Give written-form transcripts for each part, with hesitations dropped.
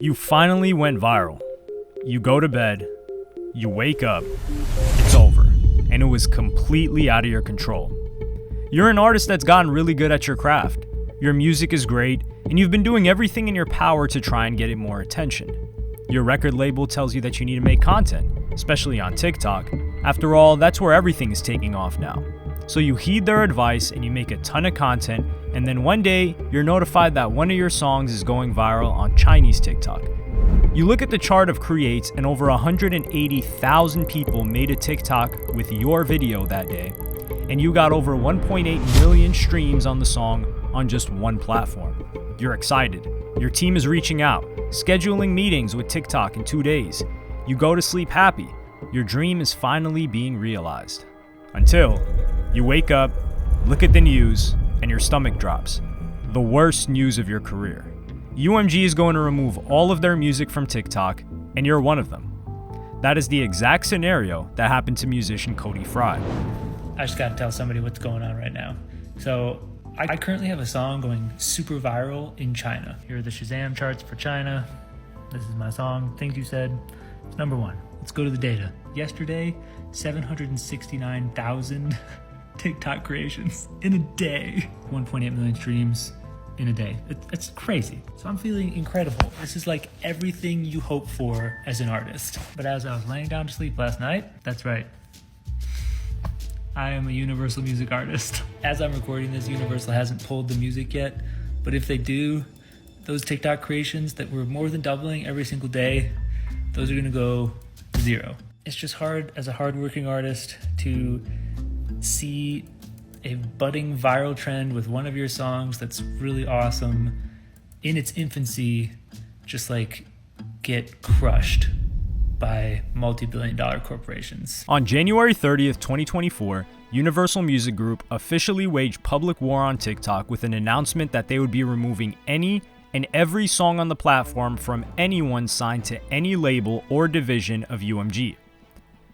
You finally went viral. You go to bed, you wake up, it's over, and it was completely out of your control. You're an artist that's gotten really good at your craft. Your music is great, and you've been doing everything in your power to try and get it more attention. Your record label tells you that you need to make content, especially on TikTok. After all, that's where everything is taking off now. So you heed their advice and you make a ton of content, and then one day, you're notified that one of your songs is going viral on Chinese TikTok. You look at the chart of creates and over 180,000 people made a TikTok with your video that day, and you got over 1.8 million streams on the song on just one platform. You're excited. Your team is reaching out, scheduling meetings with TikTok in 2 days. You go to sleep happy. Your dream is finally being realized. Until you wake up, look at the news, and your stomach drops. The worst news of your career. UMG is going to remove all of their music from TikTok, and you're one of them. That is the exact scenario that happened to musician Cody Fry. I just gotta tell somebody what's going on right now. So I currently have a song going super viral in China. Here are the Shazam charts for China. This is my song, Things You Said. It's number 1. Let's go to the data. Yesterday, 769,000 TikTok creations in a day. 1.8 million streams in a day. It's crazy. So I'm feeling incredible. This is like everything you hope for as an artist. But as I was laying down to sleep last night, that's right, I am a Universal Music artist. As I'm recording this, Universal hasn't pulled the music yet, but if they do, those TikTok creations that were more than doubling every single day, those are gonna go to zero. It's just hard as a hardworking artist to see a budding viral trend with one of your songs that's really awesome in its infancy just like get crushed by multi-billion-dollar corporations. On January 30th, 2024, Universal Music Group officially waged public war on TikTok with an announcement that they would be removing any and every song on the platform from anyone signed to any label or division of UMG.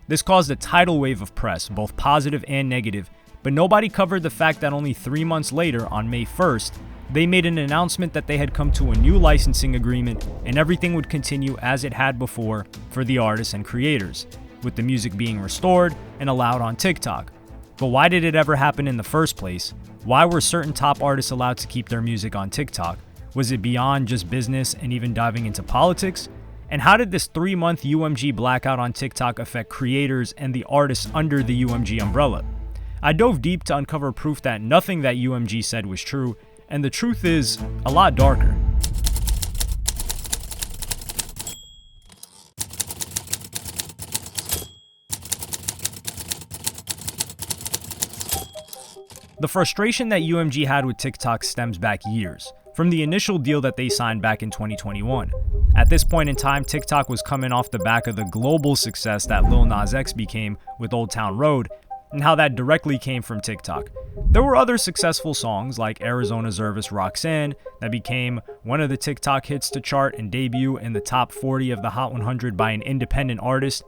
This caused a tidal wave of press, both positive and negative, but nobody covered the fact that only 3 months later, on May 1st, they made an announcement that they had come to a new licensing agreement and everything would continue as it had before for the artists and creators, with the music being restored and allowed on TikTok. But why did it ever happen in the first place? Why were certain top artists allowed to keep their music on TikTok? Was it beyond just business and even diving into politics? And how did this 3-month UMG blackout on TikTok affect creators and the artists under the UMG umbrella? I dove deep to uncover proof that nothing that UMG said was true, and the truth is a lot darker. The frustration that UMG had with TikTok stems back years, from the initial deal that they signed back in 2021. At this point in time, TikTok was coming off the back of the global success that Lil Nas X became with Old Town Road, and how that directly came from TikTok. There were other successful songs like Arizona Zervis Roxanne that became one of the TikTok hits to chart and debut in the top 40 of the Hot 100 by an independent artist.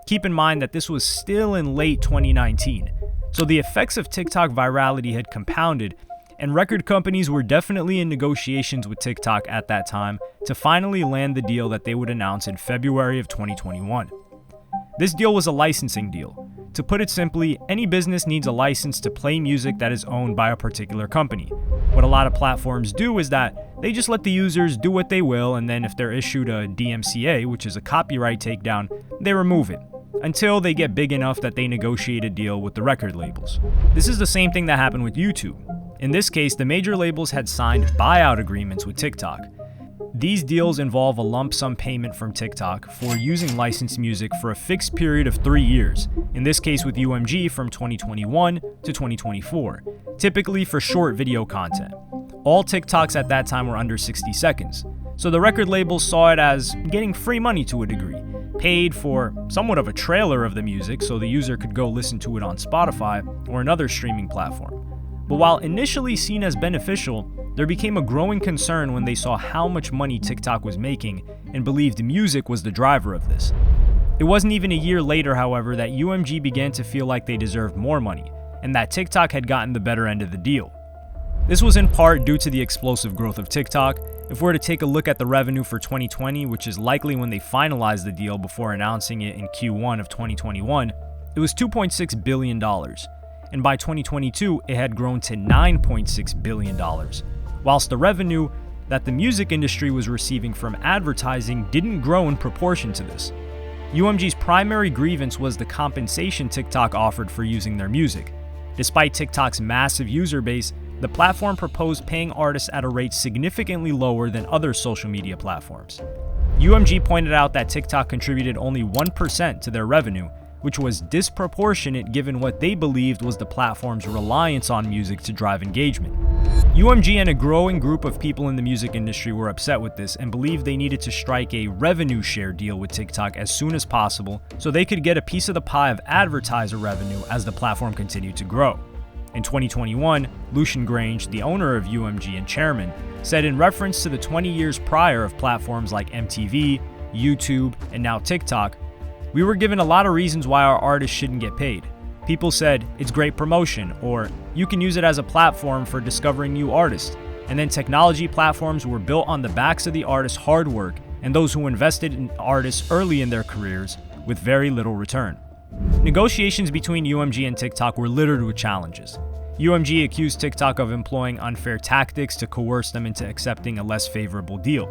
Keep in mind that this was still in late 2019, so the effects of TikTok virality had compounded, and record companies were definitely in negotiations with TikTok at that time to finally land the deal that they would announce in February of 2021. This deal was a licensing deal. To put it simply, any business needs a license to play music that is owned by a particular company. What a lot of platforms do is that they just let the users do what they will, and then if they're issued a DMCA, which is a copyright takedown, they remove it, until they get big enough that they negotiate a deal with the record labels. This is the same thing that happened with YouTube. In this case, the major labels had signed buyout agreements with TikTok. These deals involve a lump sum payment from TikTok for using licensed music for a fixed period of 3 years, in this case with UMG from 2021 to 2024, typically for short video content. All TikToks at that time were under 60 seconds, so the record labels saw it as getting free money to a degree, paid for somewhat of a trailer of the music so the user could go listen to it on Spotify or another streaming platform. But while initially seen as beneficial, there became a growing concern when they saw how much money TikTok was making and believed music was the driver of this. It wasn't even a year later, however, that UMG began to feel like they deserved more money, and that TikTok had gotten the better end of the deal. This was in part due to the explosive growth of TikTok. If we're to take a look at the revenue for 2020, which is likely when they finalized the deal before announcing it in Q1 of 2021, it was $2.6 billion. And by 2022, it had grown to $9.6 billion. Whilst the revenue that the music industry was receiving from advertising didn't grow in proportion to this. UMG's primary grievance was the compensation TikTok offered for using their music. Despite TikTok's massive user base, the platform proposed paying artists at a rate significantly lower than other social media platforms. UMG pointed out that TikTok contributed only 1% to their revenue, which was disproportionate given what they believed was the platform's reliance on music to drive engagement. UMG and a growing group of people in the music industry were upset with this and believed they needed to strike a revenue share deal with TikTok as soon as possible so they could get a piece of the pie of advertiser revenue as the platform continued to grow. In 2021, Lucian Grange, the owner of UMG and chairman, said in reference to the 20 years prior of platforms like MTV, YouTube, and now TikTok, "We were given a lot of reasons why our artists shouldn't get paid. People said, it's great promotion, or you can use it as a platform for discovering new artists. And then technology platforms were built on the backs of the artists' hard work and those who invested in artists early in their careers with very little return." Negotiations between UMG and TikTok were littered with challenges. UMG accused TikTok of employing unfair tactics to coerce them into accepting a less favorable deal.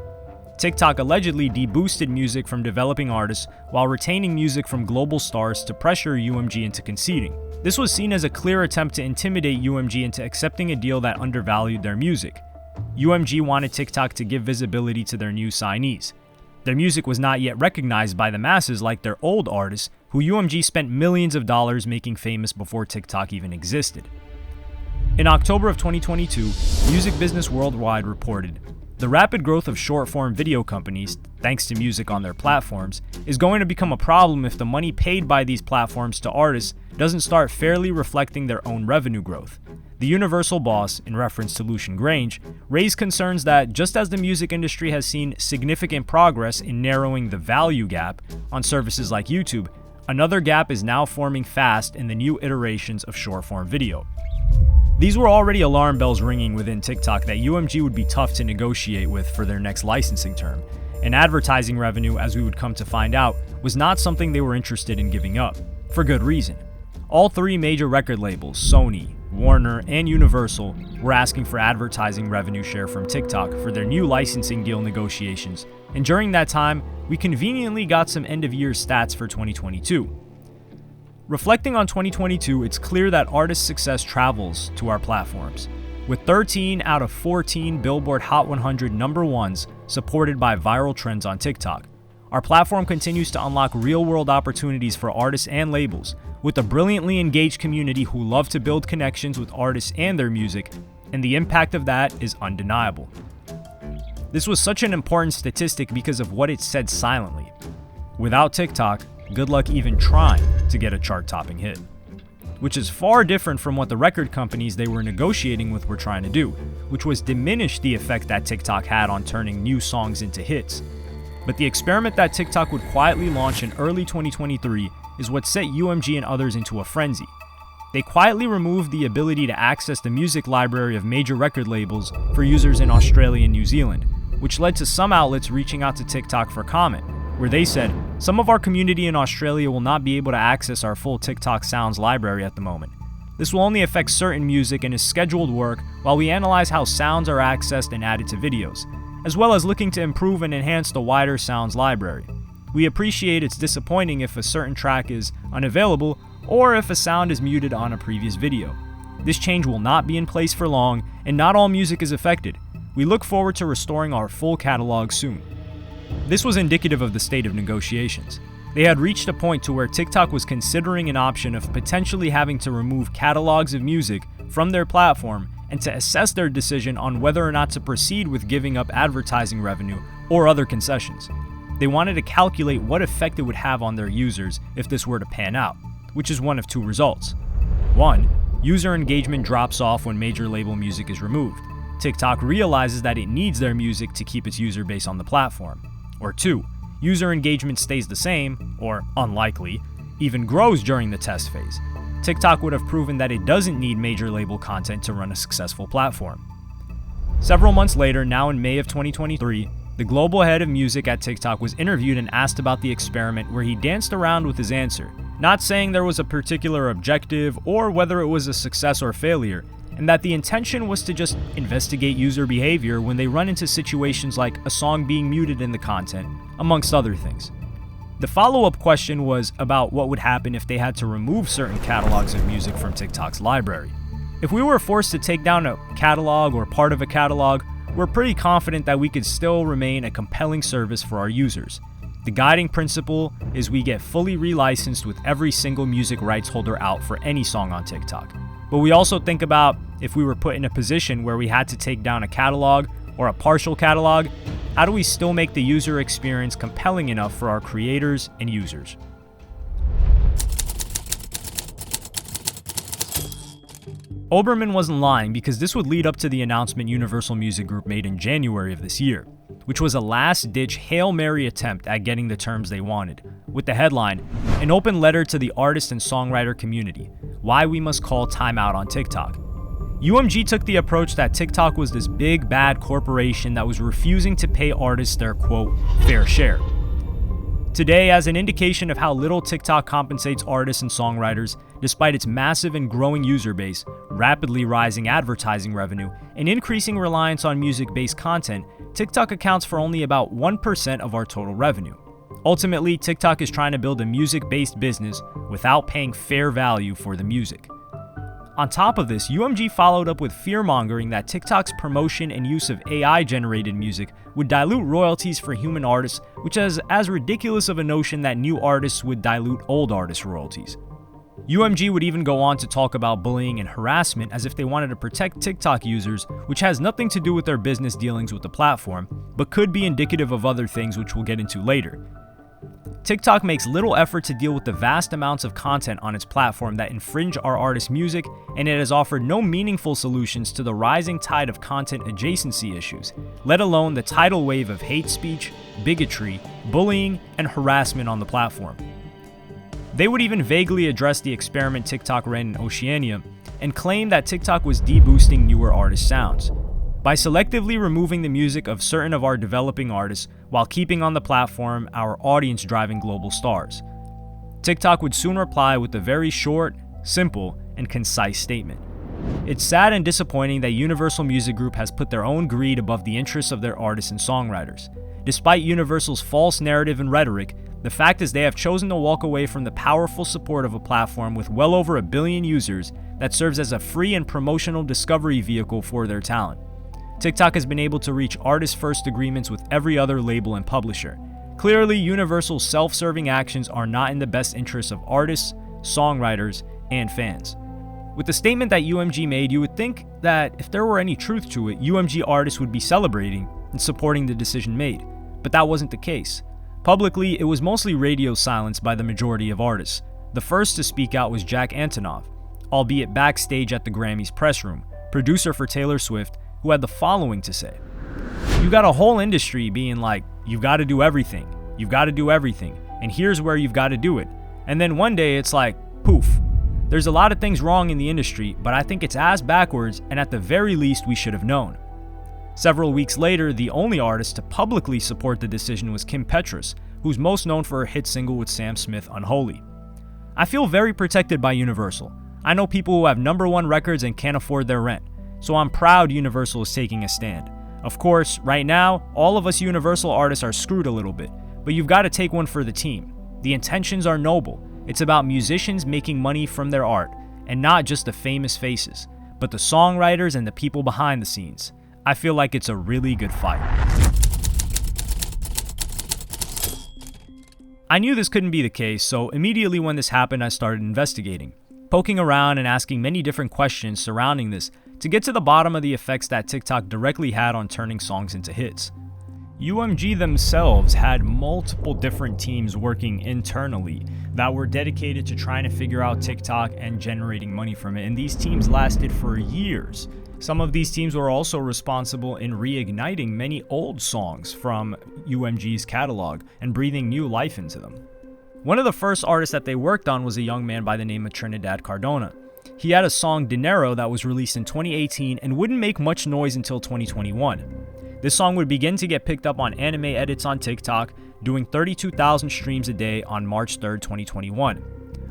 TikTok allegedly deboosted music from developing artists while retaining music from global stars to pressure UMG into conceding. This was seen as a clear attempt to intimidate UMG into accepting a deal that undervalued their music. UMG wanted TikTok to give visibility to their new signees. Their music was not yet recognized by the masses like their old artists, who UMG spent millions of dollars making famous before TikTok even existed. In October of 2022, Music Business Worldwide reported, "The rapid growth of short-form video companies, thanks to music on their platforms, is going to become a problem if the money paid by these platforms to artists doesn't start fairly reflecting their own revenue growth." The Universal boss, in reference to Lucian Grange, raised concerns that just as the music industry has seen significant progress in narrowing the value gap on services like YouTube, another gap is now forming fast in the new iterations of short-form video. These were already alarm bells ringing within TikTok that UMG would be tough to negotiate with for their next licensing term, and advertising revenue, as we would come to find out, was not something they were interested in giving up, for good reason. All three major record labels, Sony, Warner, and Universal, were asking for advertising revenue share from TikTok for their new licensing deal negotiations, and during that time, we conveniently got some end-of-year stats for 2022. Reflecting on 2022, it's clear that artist success travels to our platforms, with 13 out of 14 Billboard Hot 100 number ones supported by viral trends on TikTok. Our platform continues to unlock real-world opportunities for artists and labels, with a brilliantly engaged community who love to build connections with artists and their music, and the impact of that is undeniable. This was such an important statistic because of what it said silently. Without TikTok, good luck even trying to get a chart-topping hit. Which is far different from what the record companies they were negotiating with were trying to do, which was diminish the effect that TikTok had on turning new songs into hits. But the experiment that TikTok would quietly launch in early 2023 is what set UMG and others into a frenzy. They quietly removed the ability to access the music library of major record labels for users in Australia and New Zealand, which led to some outlets reaching out to TikTok for comment, where they said, "Some of our community in Australia will not be able to access our full TikTok sounds library at the moment. This will only affect certain music and is scheduled work while we analyze how sounds are accessed and added to videos, as well as looking to improve and enhance the wider sounds library. We appreciate it's disappointing if a certain track is unavailable or if a sound is muted on a previous video. This change will not be in place for long, and not all music is affected. We look forward to restoring our full catalog soon." This was indicative of the state of negotiations. They had reached a point to where TikTok was considering an option of potentially having to remove catalogs of music from their platform and to assess their decision on whether or not to proceed with giving up advertising revenue or other concessions. They wanted to calculate what effect it would have on their users if this were to pan out, which is one of two results. 1. User engagement drops off when major label music is removed. TikTok realizes that it needs their music to keep its user base on the platform. Or 2. User engagement stays the same, or unlikely, even grows during the test phase. TikTok would have proven that it doesn't need major label content to run a successful platform. Several months later, now in May of 2023, the global head of music at TikTok was interviewed and asked about the experiment, where he danced around with his answer, not saying there was a particular objective or whether it was a success or failure, and that the intention was to just investigate user behavior when they run into situations like a song being muted in the content, amongst other things. The follow-up question was about what would happen if they had to remove certain catalogs of music from TikTok's library. If we were forced to take down a catalog or part of a catalog, we're pretty confident that we could still remain a compelling service for our users. The guiding principle is we get fully relicensed with every single music rights holder out for any song on TikTok. But we also think about if we were put in a position where we had to take down a catalog or a partial catalog, how do we still make the user experience compelling enough for our creators and users? Oberman wasn't lying, because this would lead up to the announcement Universal Music Group made in January of this year, which was a last-ditch Hail Mary attempt at getting the terms they wanted, with the headline, "An open letter to the artist and songwriter community, why we must call timeout on TikTok." UMG took the approach that TikTok was this big bad corporation that was refusing to pay artists their, quote, fair share. Today, as an indication of how little TikTok compensates artists and songwriters, despite its massive and growing user base, rapidly rising advertising revenue, and increasing reliance on music-based content, TikTok accounts for only about 1% of our total revenue. Ultimately, TikTok is trying to build a music-based business without paying fair value for the music. On top of this, UMG followed up with fear-mongering that TikTok's promotion and use of AI-generated music would dilute royalties for human artists, which is as ridiculous of a notion that new artists would dilute old artist royalties. UMG would even go on to talk about bullying and harassment as if they wanted to protect TikTok users, which has nothing to do with their business dealings with the platform, but could be indicative of other things which we'll get into later. TikTok makes little effort to deal with the vast amounts of content on its platform that infringe our artists' music, and it has offered no meaningful solutions to the rising tide of content adjacency issues, let alone the tidal wave of hate speech, bigotry, bullying, and harassment on the platform. They would even vaguely address the experiment TikTok ran in Oceania and claim that TikTok was deboosting newer artist sounds. By selectively removing the music of certain of our developing artists while keeping on the platform our audience-driving global stars. TikTok would soon reply with a very short, simple, and concise statement. It's sad and disappointing that Universal Music Group has put their own greed above the interests of their artists and songwriters. Despite Universal's false narrative and rhetoric, the fact is they have chosen to walk away from the powerful support of a platform with well over 1 billion users that serves as a free and promotional discovery vehicle for their talent. TikTok has been able to reach artist-first agreements with every other label and publisher. Clearly, Universal's self-serving actions are not in the best interests of artists, songwriters, and fans. With the statement that UMG made, you would think that if there were any truth to it, UMG artists would be celebrating and supporting the decision made, but that wasn't the case. Publicly, it was mostly radio silence by the majority of artists. The first to speak out was Jack Antonoff, albeit backstage at the Grammys press room, producer for Taylor Swift, who had the following to say. You got a whole industry being like, you've got to do everything, and here's where you've got to do it. And then one day it's like, poof. There's a lot of things wrong in the industry, but I think it's as backwards, and at the very least we should have known. Several weeks later, the only artist to publicly support the decision was Kim Petras, who's most known for her hit single with Sam Smith, Unholy. I feel very protected by Universal. I know people who have #1 records and can't afford their rent. So I'm proud Universal is taking a stand. Of course, right now, all of us Universal artists are screwed a little bit, but you've got to take one for the team. The intentions are noble. It's about musicians making money from their art, and not just the famous faces, but the songwriters and the people behind the scenes. I feel like it's a really good fight. I knew this couldn't be the case, so immediately when this happened, I started investigating, poking around and asking many different questions surrounding this to get to the bottom of the effects that TikTok directly had on turning songs into hits. UMG themselves had multiple different teams working internally that were dedicated to trying to figure out TikTok and generating money from it, and these teams lasted for years. Some of these teams were also responsible in reigniting many old songs from UMG's catalog and breathing new life into them. One of the first artists that they worked on was a young man by the name of Trinidad Cardona. He had a song Dinero that was released in 2018 and wouldn't make much noise until 2021. This song would begin to get picked up on anime edits on TikTok, doing 32,000 streams a day on March 3rd, 2021,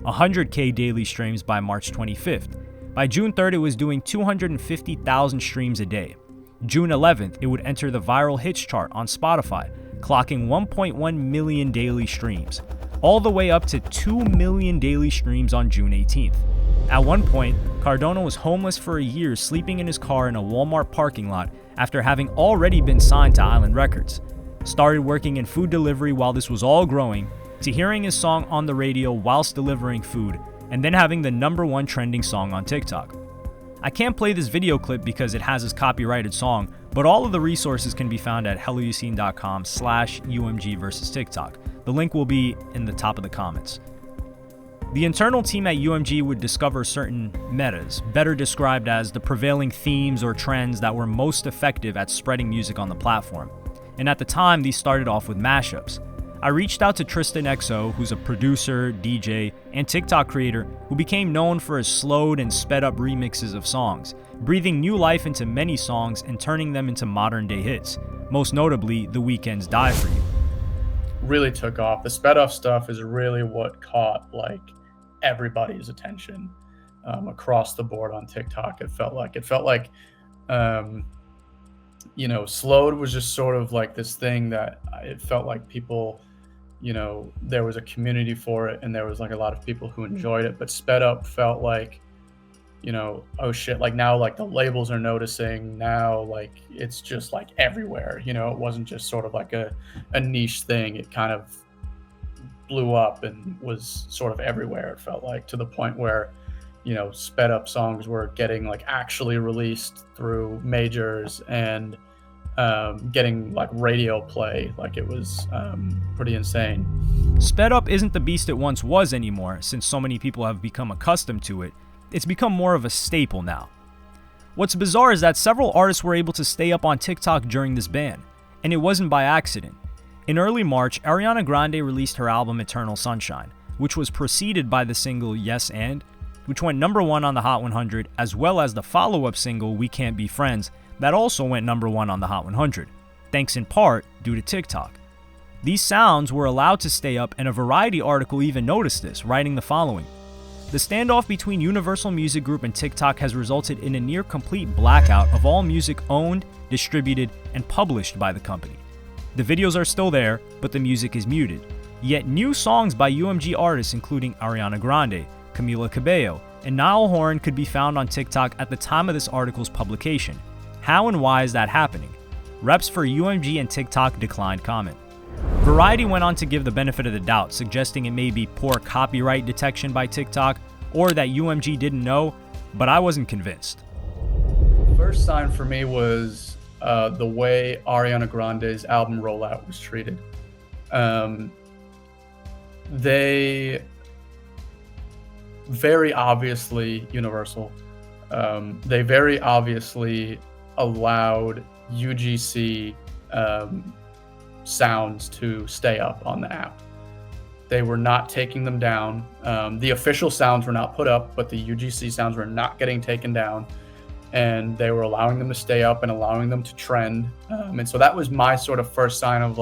100K daily streams by March 25th. By June 3rd, it was doing 250,000 streams a day. June 11th, it would enter the viral hits chart on Spotify, clocking 1.1 million daily streams, all the way up to 2 million daily streams on June 18th. At one point, Cardona was homeless for a year, sleeping in his car in a Walmart parking lot after having already been signed to Island Records. Started working in food delivery while this was all growing, to hearing his song on the radio whilst delivering food, and then having the #1 trending song on TikTok. I can't play this video clip because it has his copyrighted song, but all of the resources can be found at helloyassine.com/UMG versus TikTok. The link will be in the top of the comments. The internal team at UMG would discover certain metas, better described as the prevailing themes or trends that were most effective at spreading music on the platform. And at the time, these started off with mashups. I reached out to Tristan XO, who's a producer, DJ, and TikTok creator who became known for his slowed and sped up remixes of songs, breathing new life into many songs and turning them into modern day hits, most notably The Weeknd's Die For You. Really took off. The sped up stuff is really what caught everybody's attention across the board on TikTok. It felt like slowed was just sort of like this thing that it felt like people, there was a community for it and there was like a lot of people who enjoyed it, but sped up felt like, oh shit, now the labels are noticing now, it's just everywhere, it wasn't just sort of like a niche thing. It kind of blew up and was sort of everywhere, it felt like, to the point where sped up songs were getting actually released through majors and getting radio play. It was pretty insane. Sped up isn't the beast it once was anymore, since so many people have become accustomed to it. It's become more of a staple now. What's bizarre is that several artists were able to stay up on TikTok during this ban, and it wasn't by accident. In early March, Ariana Grande released her album Eternal Sunshine, which was preceded by the single Yes And, which went #1 on the Hot 100, as well as the follow-up single We Can't Be Friends, that also went #1 on the Hot 100, thanks in part due to TikTok. These sounds were allowed to stay up, and a Variety article even noticed this, writing the following: "The standoff between Universal Music Group and TikTok has resulted in a near-complete blackout of all music owned, distributed, and published by the company. The videos are still there, but the music is muted. Yet new songs by UMG artists including Ariana Grande, Camila Cabello, and Niall Horan could be found on TikTok at the time of this article's publication. How and why is that happening? Reps for UMG and TikTok declined comment." Variety went on to give the benefit of the doubt, suggesting it may be poor copyright detection by TikTok or that UMG didn't know, but I wasn't convinced. First sign for me was the way Ariana Grande's album rollout was treated. They very obviously, Universal, they very obviously allowed UGC sounds to stay up on the app. They were not taking them down. The official sounds were not put up, but the UGC sounds were not getting taken down. And they were allowing them to stay up and allowing them to trend. And so that was my sort of first sign of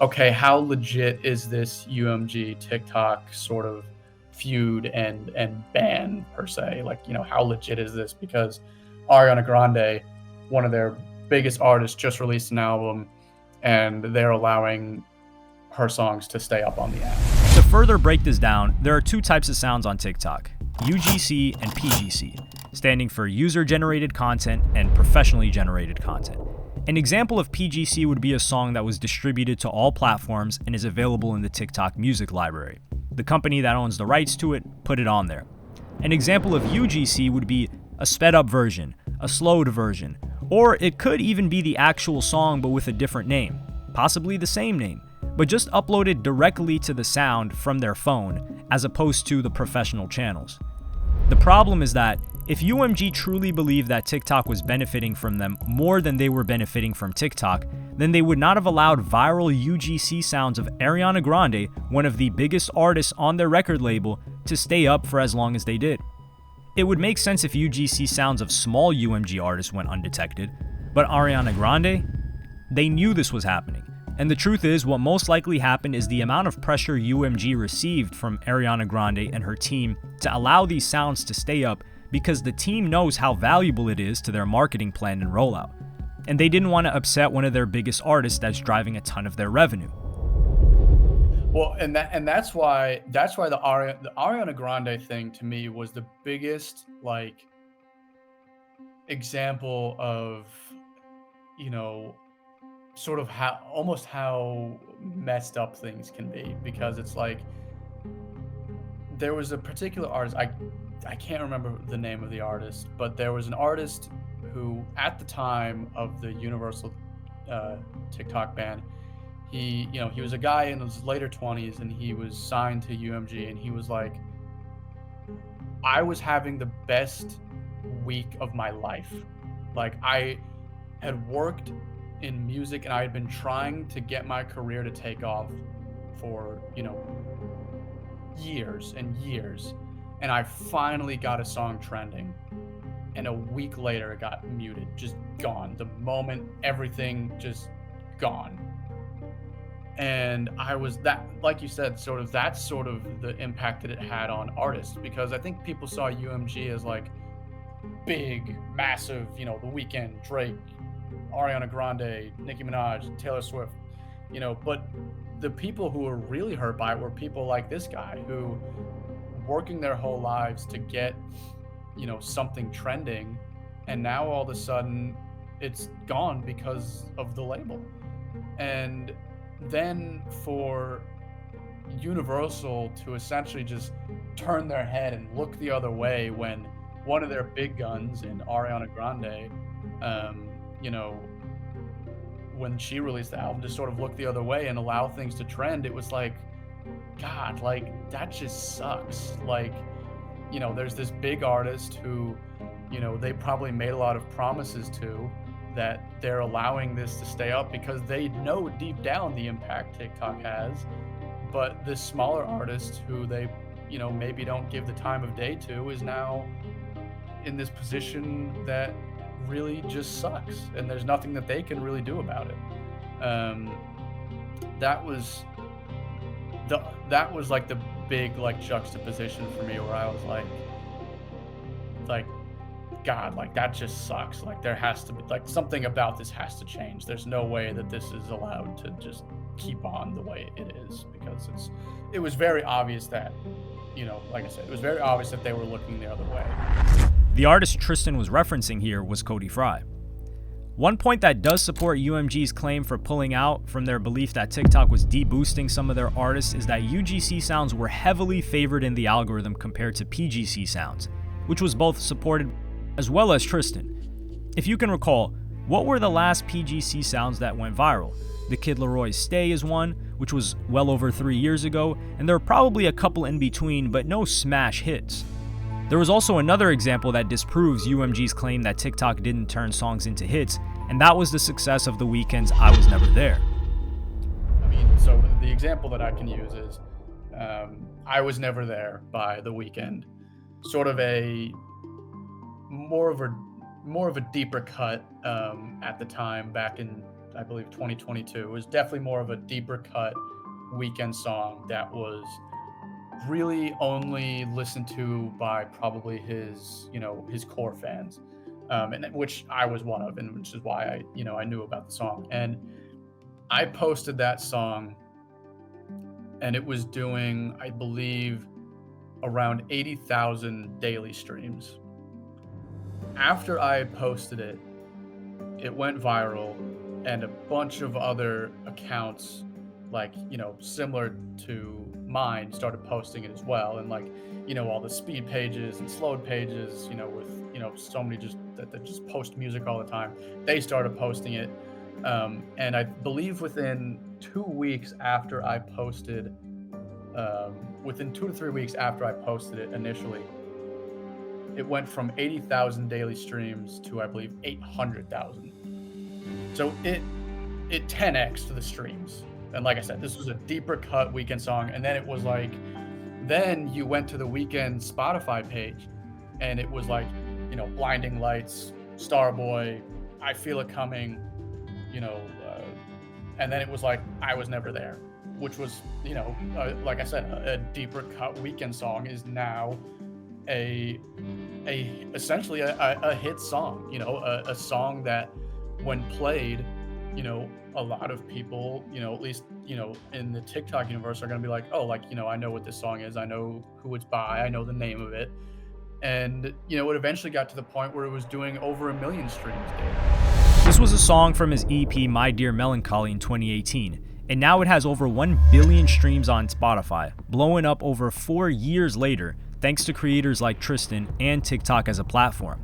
okay, how legit is this UMG TikTok sort of feud and ban per se? How legit is this? Because Ariana Grande, one of their biggest artists, just released an album and they're allowing her songs to stay up on the app. To further break this down, there are two types of sounds on TikTok: UGC and PGC, standing for user-generated content and professionally generated content. An example of PGC would be a song that was distributed to all platforms and is available in the TikTok music library. The company that owns the rights to it put it on there. An example of UGC would be a sped-up version, a slowed version, or it could even be the actual song but with a different name, possibly the same name, but just uploaded directly to the sound from their phone as opposed to the professional channels. The problem is that if UMG truly believed that TikTok was benefiting from them more than they were benefiting from TikTok, then they would not have allowed viral UGC sounds of Ariana Grande, one of the biggest artists on their record label, to stay up for as long as they did. It would make sense if UGC sounds of small UMG artists went undetected, but Ariana Grande? They knew this was happening. And the truth is, what most likely happened is the amount of pressure UMG received from Ariana Grande and her team to allow these sounds to stay up because the team knows how valuable it is to their marketing plan and rollout. And they didn't want to upset one of their biggest artists that's driving a ton of their revenue. Well, and that's why the Ariana Grande thing to me was the biggest like example of, you know, sort of how messed up things can be, because it's like there was a particular artist, I can't remember the name of the artist, but there was an artist who at the time of the Universal TikTok ban, he was a guy in his later 20s and he was signed to UMG, and he was like, I was having the best week of my life. Like, I had worked in music and I had been trying to get my career to take off for, years and years. And I finally got a song trending. And a week later it got muted, just gone. The moment, everything just gone. And I was that, like you said, that's sort of the impact that it had on artists, because I think people saw UMG as like big, massive, The Weeknd, Drake, Ariana Grande, Nicki Minaj, Taylor Swift, but the people who were really hurt by it were people like this guy who working their whole lives to get, something trending, and now all of a sudden it's gone because of the label. And then for Universal to essentially just turn their head and look the other way when one of their big guns in Ariana Grande, when she released the album, just sort of look the other way and allow things to trend, it was like, God, like, that just sucks. Like, there's this big artist who, they probably made a lot of promises to, that they're allowing this to stay up because they know deep down the impact TikTok has. But this smaller artist who they, maybe don't give the time of day to is now in this position that really just sucks, and there's nothing that they can really do about it. That was like the big like juxtaposition for me, where I was like God, like, that just sucks. Like, there has to be, like, something about this has to change. There's no way that this is allowed to just keep on the way it is, because it was very obvious that, like I said, it was very obvious that they were looking the other way. The artist Tristan was referencing here was Cody Fry. One point that does support UMG's claim for pulling out from their belief that TikTok was deboosting some of their artists is that UGC sounds were heavily favored in the algorithm compared to PGC sounds, which was both supported as well as Tristan. If you can recall, what were the last PGC sounds that went viral? The Kid Leroy's Stay is one, which was well over 3 years ago, and there are probably a couple in between, but no smash hits. There was also another example that disproves UMG's claim that TikTok didn't turn songs into hits, and that was the success of The Weeknd's I Was Never There. I mean, so the example that I can use is I Was Never There by The Weeknd. Sort of a more of a deeper cut at the time, back in, I believe, 2022. It was definitely more of a deeper cut Weeknd song that was really only listened to by probably his core fans, and which I was one of, and which is why I knew about the song. And I posted that song, and it was doing, I believe, around 80,000 daily streams. After I posted it, it went viral, and a bunch of other accounts, like, similar to mine, started posting it as well. And like, all the speed pages and slowed pages, with, so many just that just post music all the time, they started posting it. And I believe within 2 weeks after I posted, within 2 to 3 weeks after I posted it initially, it went from 80,000 daily streams to, I believe, 800,000. So it 10x to the streams. And like I said, this was a deeper cut Weeknd song. And then it was like, then you went to the Weeknd Spotify page and it was like, you know, Blinding Lights, Starboy, I Feel It Coming, you know, and then it was like, I Was Never There, which was, you know, like I said, a deeper cut Weeknd song is now essentially a hit song, you know, a song that when played, you know, a lot of people, you know, at least, you know, in the TikTok universe are going to be like, oh, like, you know, I know what this song is. I know who it's by. I know the name of it. And, you know, it eventually got to the point where it was doing over 1 million streams daily. This was a song from his EP My Dear Melancholy in 2018, and now it has over 1 billion streams on Spotify, blowing up over 4 years later thanks to creators like Tristan and TikTok as a platform.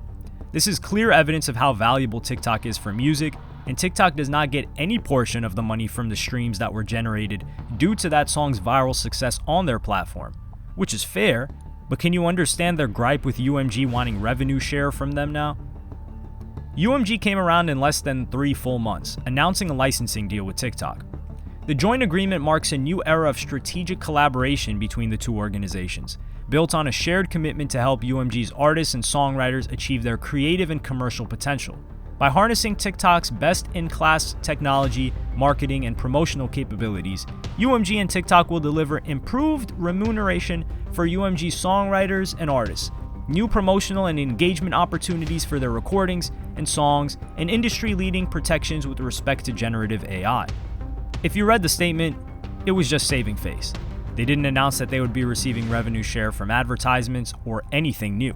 This is clear evidence of how valuable TikTok is for music, and TikTok does not get any portion of the money from the streams that were generated due to that song's viral success on their platform, which is fair, but can you understand their gripe with UMG wanting revenue share from them now? UMG came around in less than 3 full months, announcing a licensing deal with TikTok. The joint agreement marks a new era of strategic collaboration between the two organizations, built on a shared commitment to help UMG's artists and songwriters achieve their creative and commercial potential. By harnessing TikTok's best-in-class technology, marketing, and promotional capabilities, UMG and TikTok will deliver improved remuneration for UMG songwriters and artists, new promotional and engagement opportunities for their recordings and songs, and industry-leading protections with respect to generative AI. If you read the statement, it was just saving face. They didn't announce that they would be receiving revenue share from advertisements or anything new.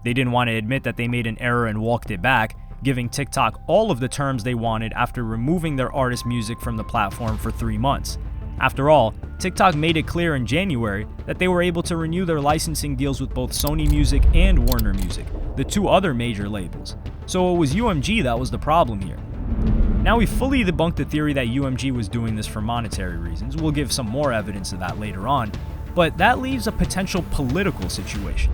They didn't want to admit that they made an error and walked it back, giving TikTok all of the terms they wanted after removing their artist music from the platform for 3 months. After all, TikTok made it clear in January that they were able to renew their licensing deals with both Sony Music and Warner Music, the 2 other major labels. So it was UMG that was the problem here. Now we fully debunked the theory that UMG was doing this for monetary reasons. We'll give some more evidence of that later on, but that leaves a potential political situation.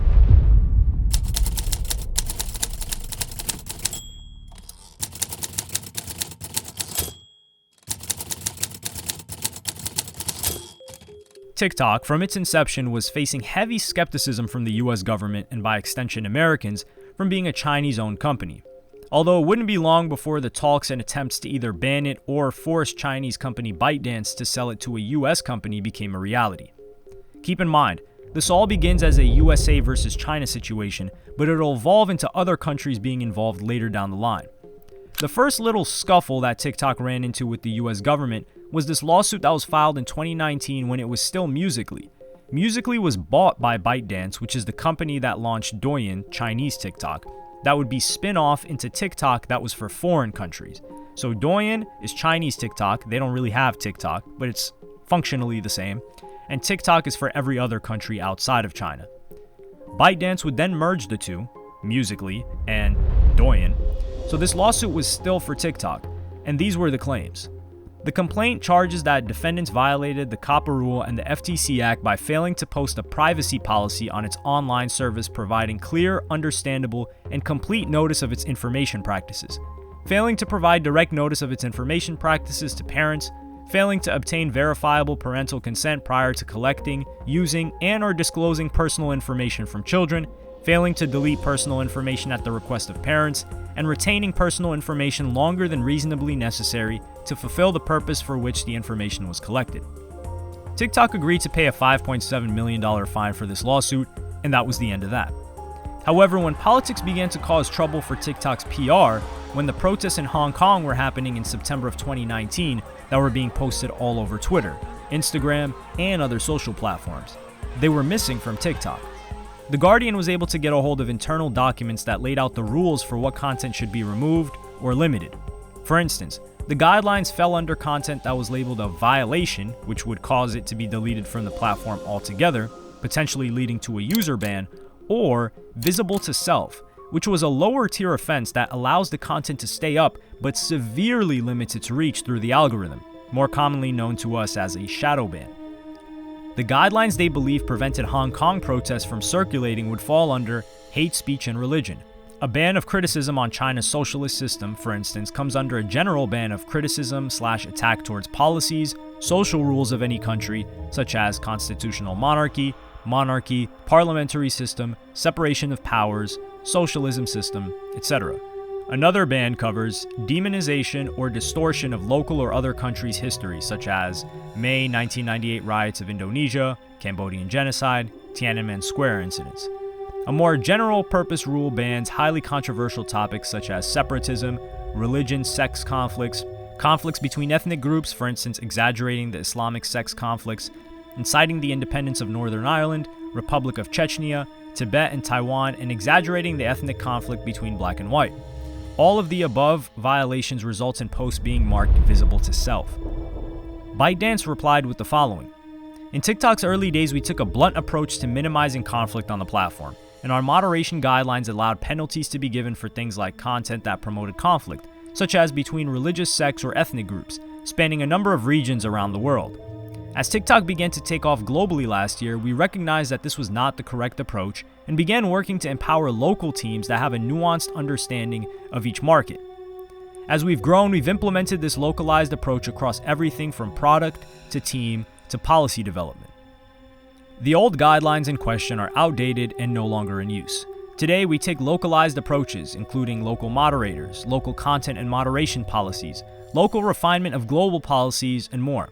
TikTok, from its inception, was facing heavy skepticism from the US government and by extension Americans from being a Chinese-owned company. Although it wouldn't be long before the talks and attempts to either ban it or force Chinese company ByteDance to sell it to a US company became a reality. Keep in mind, this all begins as a USA versus China situation, but it'll evolve into other countries being involved later down the line. The first little scuffle that TikTok ran into with the US government was this lawsuit that was filed in 2019 when it was still Musical.ly. Musical.ly was bought by ByteDance, which is the company that launched Douyin, Chinese TikTok, that would be spin-off into TikTok that was for foreign countries. So Douyin is Chinese TikTok. They don't really have TikTok, but it's functionally the same. And TikTok is for every other country outside of China. ByteDance would then merge the two, Musical.ly and Douyin. So this lawsuit was still for TikTok, and these were the claims. The complaint charges that defendants violated the COPPA rule and the FTC Act by failing to post a privacy policy on its online service providing clear, understandable, and complete notice of its information practices, failing to provide direct notice of its information practices to parents, failing to obtain verifiable parental consent prior to collecting, using, and/or disclosing personal information from children, failing to delete personal information at the request of parents, and retaining personal information longer than reasonably necessary to fulfill the purpose for which the information was collected. TikTok agreed to pay a $5.7 million fine for this lawsuit, and that was the end of that. However, when politics began to cause trouble for TikTok's PR, when the protests in Hong Kong were happening in September of 2019 that were being posted all over Twitter, Instagram, and other social platforms, they were missing from TikTok. The Guardian was able to get a hold of internal documents that laid out the rules for what content should be removed or limited. For instance, the guidelines fell under content that was labeled a violation, which would cause it to be deleted from the platform altogether, potentially leading to a user ban, or visible to self, which was a lower tier offense that allows the content to stay up but severely limits its reach through the algorithm, more commonly known to us as a shadow ban. The guidelines they believe prevented Hong Kong protests from circulating would fall under hate speech and religion, A ban of criticism on China's socialist system, for instance, comes under a general ban of criticism/attack towards policies, social rules of any country, such as constitutional monarchy, parliamentary system, separation of powers, socialism system, etc. Another ban covers demonization or distortion of local or other countries' history, such as May 1998 riots of Indonesia, Cambodian genocide, Tiananmen Square incidents. A more general-purpose rule bans highly controversial topics such as separatism, religion, sex conflicts, conflicts between ethnic groups, for instance exaggerating the Islamic sex conflicts, inciting the independence of Northern Ireland, Republic of Chechnya, Tibet and Taiwan, and exaggerating the ethnic conflict between black and white. All of the above violations result in posts being marked visible to self. ByteDance replied with the following: "In TikTok's early days, we took a blunt approach to minimizing conflict on the platform, and our moderation guidelines allowed penalties to be given for things like content that promoted conflict, such as between religious sects or ethnic groups, spanning a number of regions around the world. As TikTok began to take off globally last year, we recognized that this was not the correct approach and began working to empower local teams that have a nuanced understanding of each market. As we've grown, we've implemented this localized approach across everything from product to team to policy development. The old guidelines in question are outdated and no longer in use. Today, we take localized approaches, including local moderators, local content and moderation policies, local refinement of global policies, and more.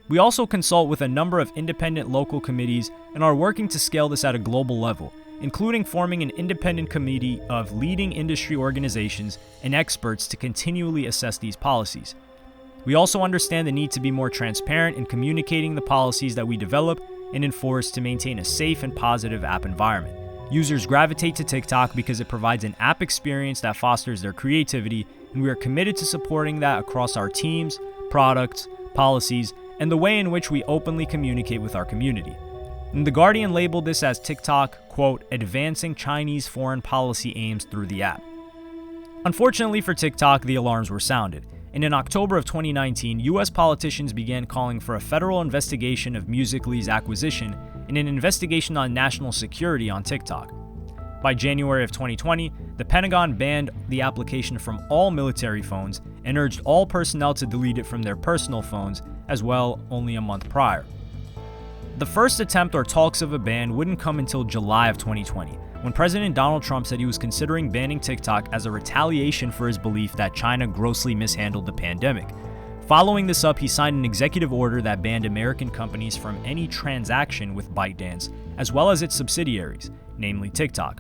We also consult with a number of independent local committees and are working to scale this at a global level, including forming an independent committee of leading industry organizations and experts to continually assess these policies. We also understand the need to be more transparent in communicating the policies that we develop and enforce to maintain a safe and positive app environment. Users gravitate to TikTok because it provides an app experience that fosters their creativity, and we are committed to supporting that across our teams, products, policies, and the way in which we openly communicate with our community." And The Guardian labeled this as TikTok, quote, "advancing Chinese foreign policy aims through the app." Unfortunately for TikTok, the alarms were sounded, and in October of 2019, US politicians began calling for a federal investigation of Musical.ly's acquisition and an investigation on national security on TikTok. By January of 2020, the Pentagon banned the application from all military phones and urged all personnel to delete it from their personal phones as well only a month prior. The first attempt or talks of a ban wouldn't come until July of 2020, when President Donald Trump said he was considering banning TikTok as a retaliation for his belief that China grossly mishandled the pandemic. Following this up, he signed an executive order that banned American companies from any transaction with ByteDance, as well as its subsidiaries, namely TikTok.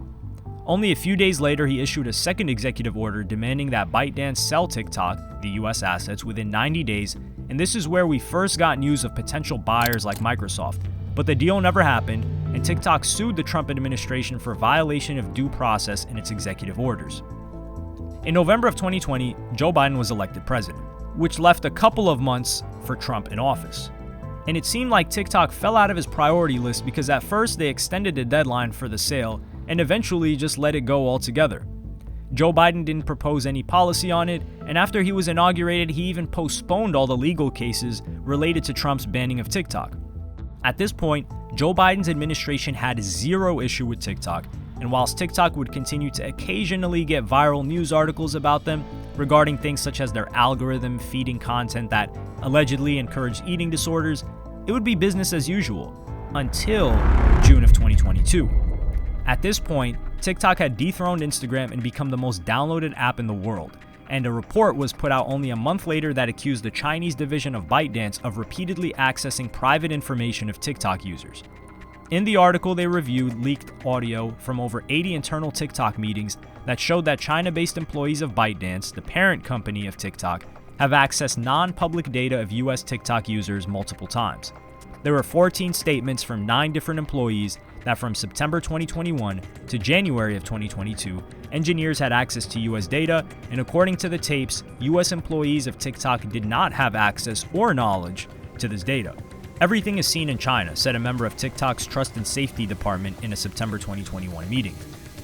Only a few days later, he issued a second executive order demanding that ByteDance sell TikTok, the US assets, within 90 days, and this is where we first got news of potential buyers like Microsoft. But the deal never happened, and TikTok sued the Trump administration for violation of due process in its executive orders. In November of 2020, Joe Biden was elected president, which left a couple of months for Trump in office. And it seemed like TikTok fell out of his priority list because at first they extended the deadline for the sale and eventually just let it go altogether. Joe Biden didn't propose any policy on it, and after he was inaugurated, he even postponed all the legal cases related to Trump's banning of TikTok. At this point, Joe Biden's administration had zero issue with TikTok, and whilst TikTok would continue to occasionally get viral news articles about them regarding things such as their algorithm feeding content that allegedly encouraged eating disorders, it would be business as usual until June of 2022. At this point, TikTok had dethroned Instagram and become the most downloaded app in the world, and a report was put out only a month later that accused the Chinese division of ByteDance of repeatedly accessing private information of TikTok users. In the article, they reviewed leaked audio from over 80 internal TikTok meetings that showed that China-based employees of ByteDance, the parent company of TikTok, have accessed non-public data of US TikTok users multiple times. There were 14 statements from 9 different employees that from September 2021 to January of 2022, engineers had access to US data, and according to the tapes, US employees of TikTok did not have access or knowledge to this data. "Everything is seen in China," said a member of TikTok's Trust and Safety Department in a September 2021 meeting.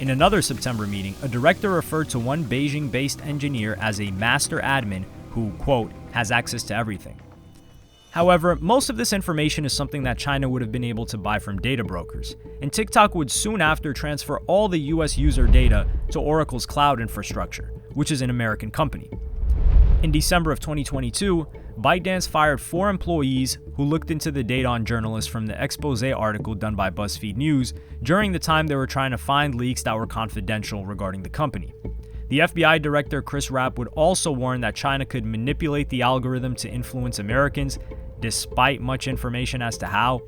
In another September meeting, a director referred to one Beijing-based engineer as a master admin who, quote, "has access to everything." However, most of this information is something that China would have been able to buy from data brokers, and TikTok would soon after transfer all the US user data to Oracle's cloud infrastructure, which is an American company. In December of 2022, ByteDance fired 4 employees who looked into the data on journalists from the expose article done by BuzzFeed News during the time they were trying to find leaks that were confidential regarding the company. The FBI director Chris Rapp would also warn that China could manipulate the algorithm to influence Americans, despite much information as to how.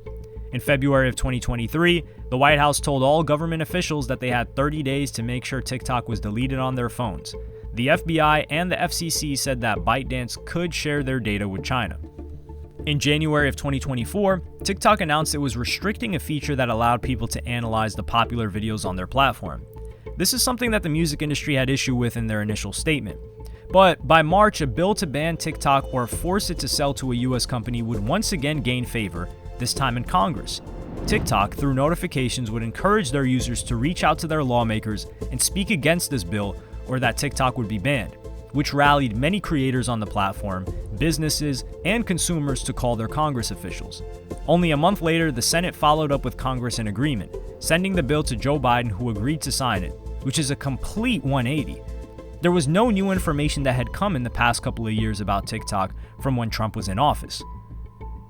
In February of 2023, the White House told all government officials that they had 30 days to make sure TikTok was deleted on their phones. The FBI and the FCC said that ByteDance could share their data with China. In January of 2024, TikTok announced it was restricting a feature that allowed people to analyze the popular videos on their platform. This is something that the music industry had issue with in their initial statement. But by March, a bill to ban TikTok or force it to sell to a US company would once again gain favor, this time in Congress. TikTok, through notifications, would encourage their users to reach out to their lawmakers and speak against this bill or that TikTok would be banned, which rallied many creators on the platform, businesses, and consumers to call their Congress officials. Only a month later, the Senate followed up with Congress in agreement, sending the bill to Joe Biden, who agreed to sign it, which is a complete 180. There was no new information that had come in the past couple of years about TikTok from when Trump was in office.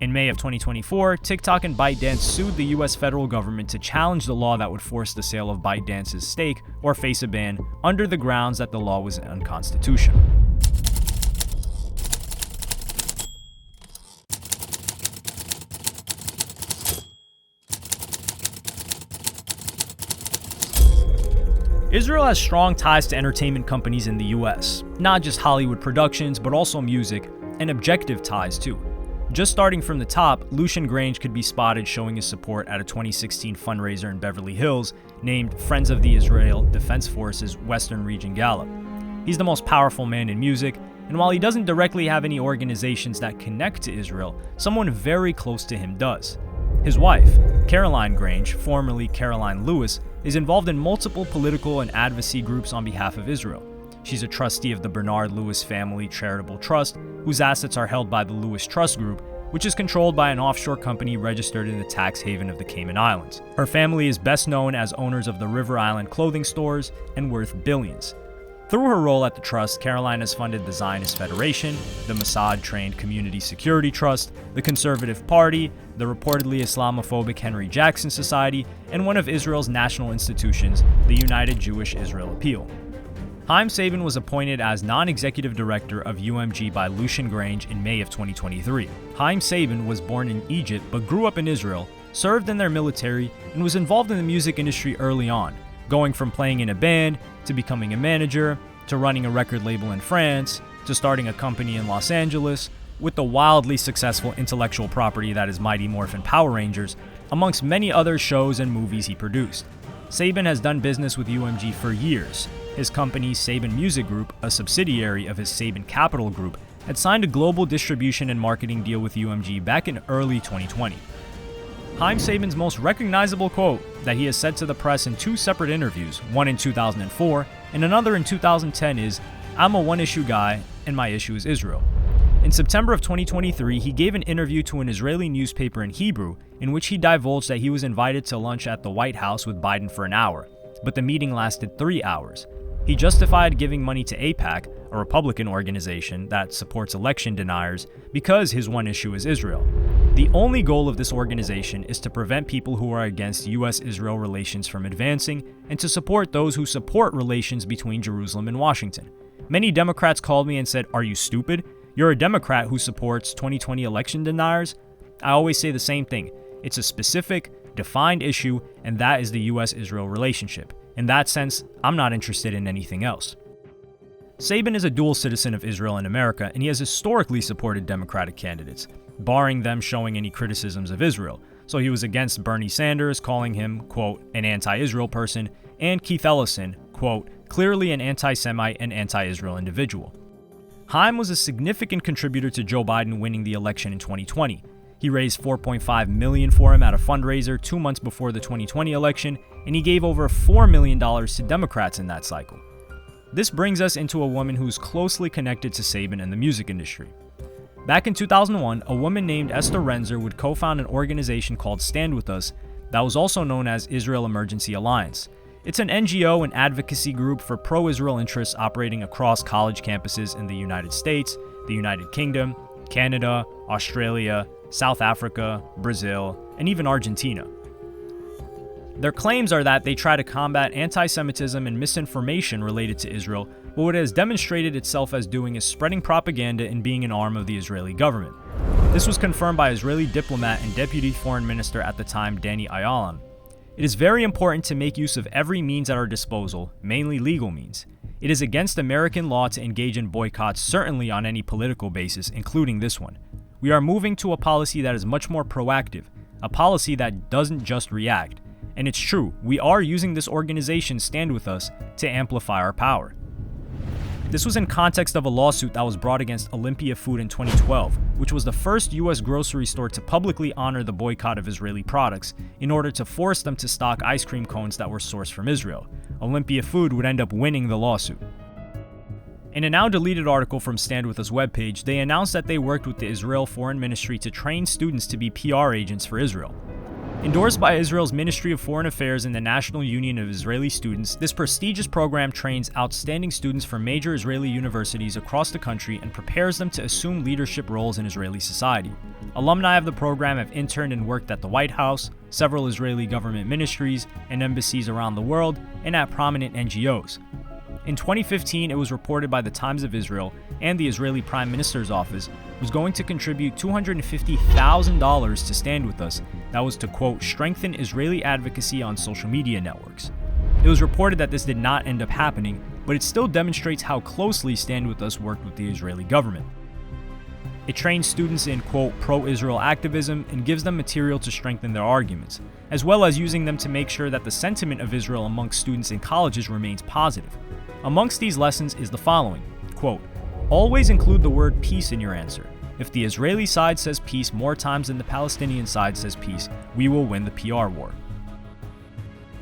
In May of 2024, TikTok and ByteDance sued the US federal government to challenge the law that would force the sale of ByteDance's stake or face a ban under the grounds that the law was unconstitutional. Israel has strong ties to entertainment companies in the US, not just Hollywood productions, but also music, and objective ties too. Just starting from the top, Lucian Grange could be spotted showing his support at a 2016 fundraiser in Beverly Hills named Friends of the Israel Defense Forces Western Region Gala. He's the most powerful man in music, and while he doesn't directly have any organizations that connect to Israel, someone very close to him does. His wife, Caroline Grange, formerly Caroline Lewis, is involved in multiple political and advocacy groups on behalf of Israel. She's a trustee of the Bernard Lewis Family Charitable Trust, whose assets are held by the Lewis Trust Group, which is controlled by an offshore company registered in the tax haven of the Cayman Islands. Her family is best known as owners of the River Island clothing stores and worth billions. Through her role at the trust, Caroline has funded the Zionist Federation, the Mossad-trained Community Security Trust, the Conservative Party, the reportedly Islamophobic Henry Jackson Society, and one of Israel's national institutions, the United Jewish Israel Appeal. Haim Saban was appointed as non-executive director of UMG by Lucian Grange in May of 2023. Haim Saban was born in Egypt but grew up in Israel, served in their military, and was involved in the music industry early on, going from playing in a band, to becoming a manager, to running a record label in France, to starting a company in Los Angeles, with the wildly successful intellectual property that is Mighty Morphin Power Rangers, amongst many other shows and movies he produced. Saban has done business with UMG for years. His company, Saban Music Group, a subsidiary of his Saban Capital Group, had signed a global distribution and marketing deal with UMG back in early 2020. Haim Saban's most recognizable quote that he has said to the press in 2 separate interviews, one in 2004 and another in 2010 is, "I'm a one-issue guy, and my issue is Israel." In September of 2023, he gave an interview to an Israeli newspaper in Hebrew in which he divulged that he was invited to lunch at the White House with Biden for an hour, but the meeting lasted 3 hours. He justified giving money to AIPAC, a Republican organization that supports election deniers, because his one issue is Israel. The only goal of this organization is to prevent people who are against US-Israel relations from advancing and to support those who support relations between Jerusalem and Washington. Many Democrats called me and said, "Are you stupid? You're a Democrat who supports 2020 election deniers?" I always say the same thing. It's a specific, defined issue, and that is the US-Israel relationship. In that sense, I'm not interested in anything else. Saban is a dual citizen of Israel and America, and he has historically supported Democratic candidates, barring them showing any criticisms of Israel. So he was against Bernie Sanders, calling him, quote, an anti-Israel person, and Keith Ellison, quote, clearly an anti-Semite and anti-Israel individual. Haim was a significant contributor to Joe Biden winning the election in 2020. He raised $4.5 million for him at a fundraiser 2 months before the 2020 election, and he gave over $4 million to Democrats in that cycle. This brings us into a woman who's closely connected to Saban and the music industry. Back in 2001, a woman named Esther Renzer would co-found an organization called Stand With Us that was also known as Israel Emergency Alliance. It's an NGO and advocacy group for pro-Israel interests operating across college campuses in the United States, the United Kingdom, Canada, Australia, South Africa, Brazil, and even Argentina. Their claims are that they try to combat anti-Semitism and misinformation related to Israel, but what it has demonstrated itself as doing is spreading propaganda and being an arm of the Israeli government. This was confirmed by Israeli diplomat and deputy foreign minister at the time, Danny Ayalon. It is very important to make use of every means at our disposal, mainly legal means. It is against American law to engage in boycotts, certainly on any political basis, including this one. We are moving to a policy that is much more proactive, a policy that doesn't just react. And it's true, we are using this organization Stand With Us to amplify our power. This was in context of a lawsuit that was brought against Olympia Food in 2012, which was the first US grocery store to publicly honor the boycott of Israeli products in order to force them to stock ice cream cones that were sourced from Israel. Olympia Food would end up winning the lawsuit. In a now deleted article from Stand With Us webpage, they announced that they worked with the Israel Foreign Ministry to train students to be PR agents for Israel. Endorsed by Israel's Ministry of Foreign Affairs and the National Union of Israeli Students, this prestigious program trains outstanding students from major Israeli universities across the country and prepares them to assume leadership roles in Israeli society. Alumni of the program have interned and worked at the White House, several Israeli government ministries, and embassies around the world, and at prominent NGOs. In 2015, it was reported by the Times of Israel and the Israeli Prime Minister's office was going to contribute $250,000 to Stand With Us that was to, quote, strengthen Israeli advocacy on social media networks. It was reported that this did not end up happening, but it still demonstrates how closely Stand With Us worked with the Israeli government. It trains students in, quote, pro-Israel activism and gives them material to strengthen their arguments, as well as using them to make sure that the sentiment of Israel amongst students in colleges remains positive. Amongst these lessons is the following, quote, always include the word peace in your answer. If the Israeli side says peace more times than the Palestinian side says peace, we will win the PR war.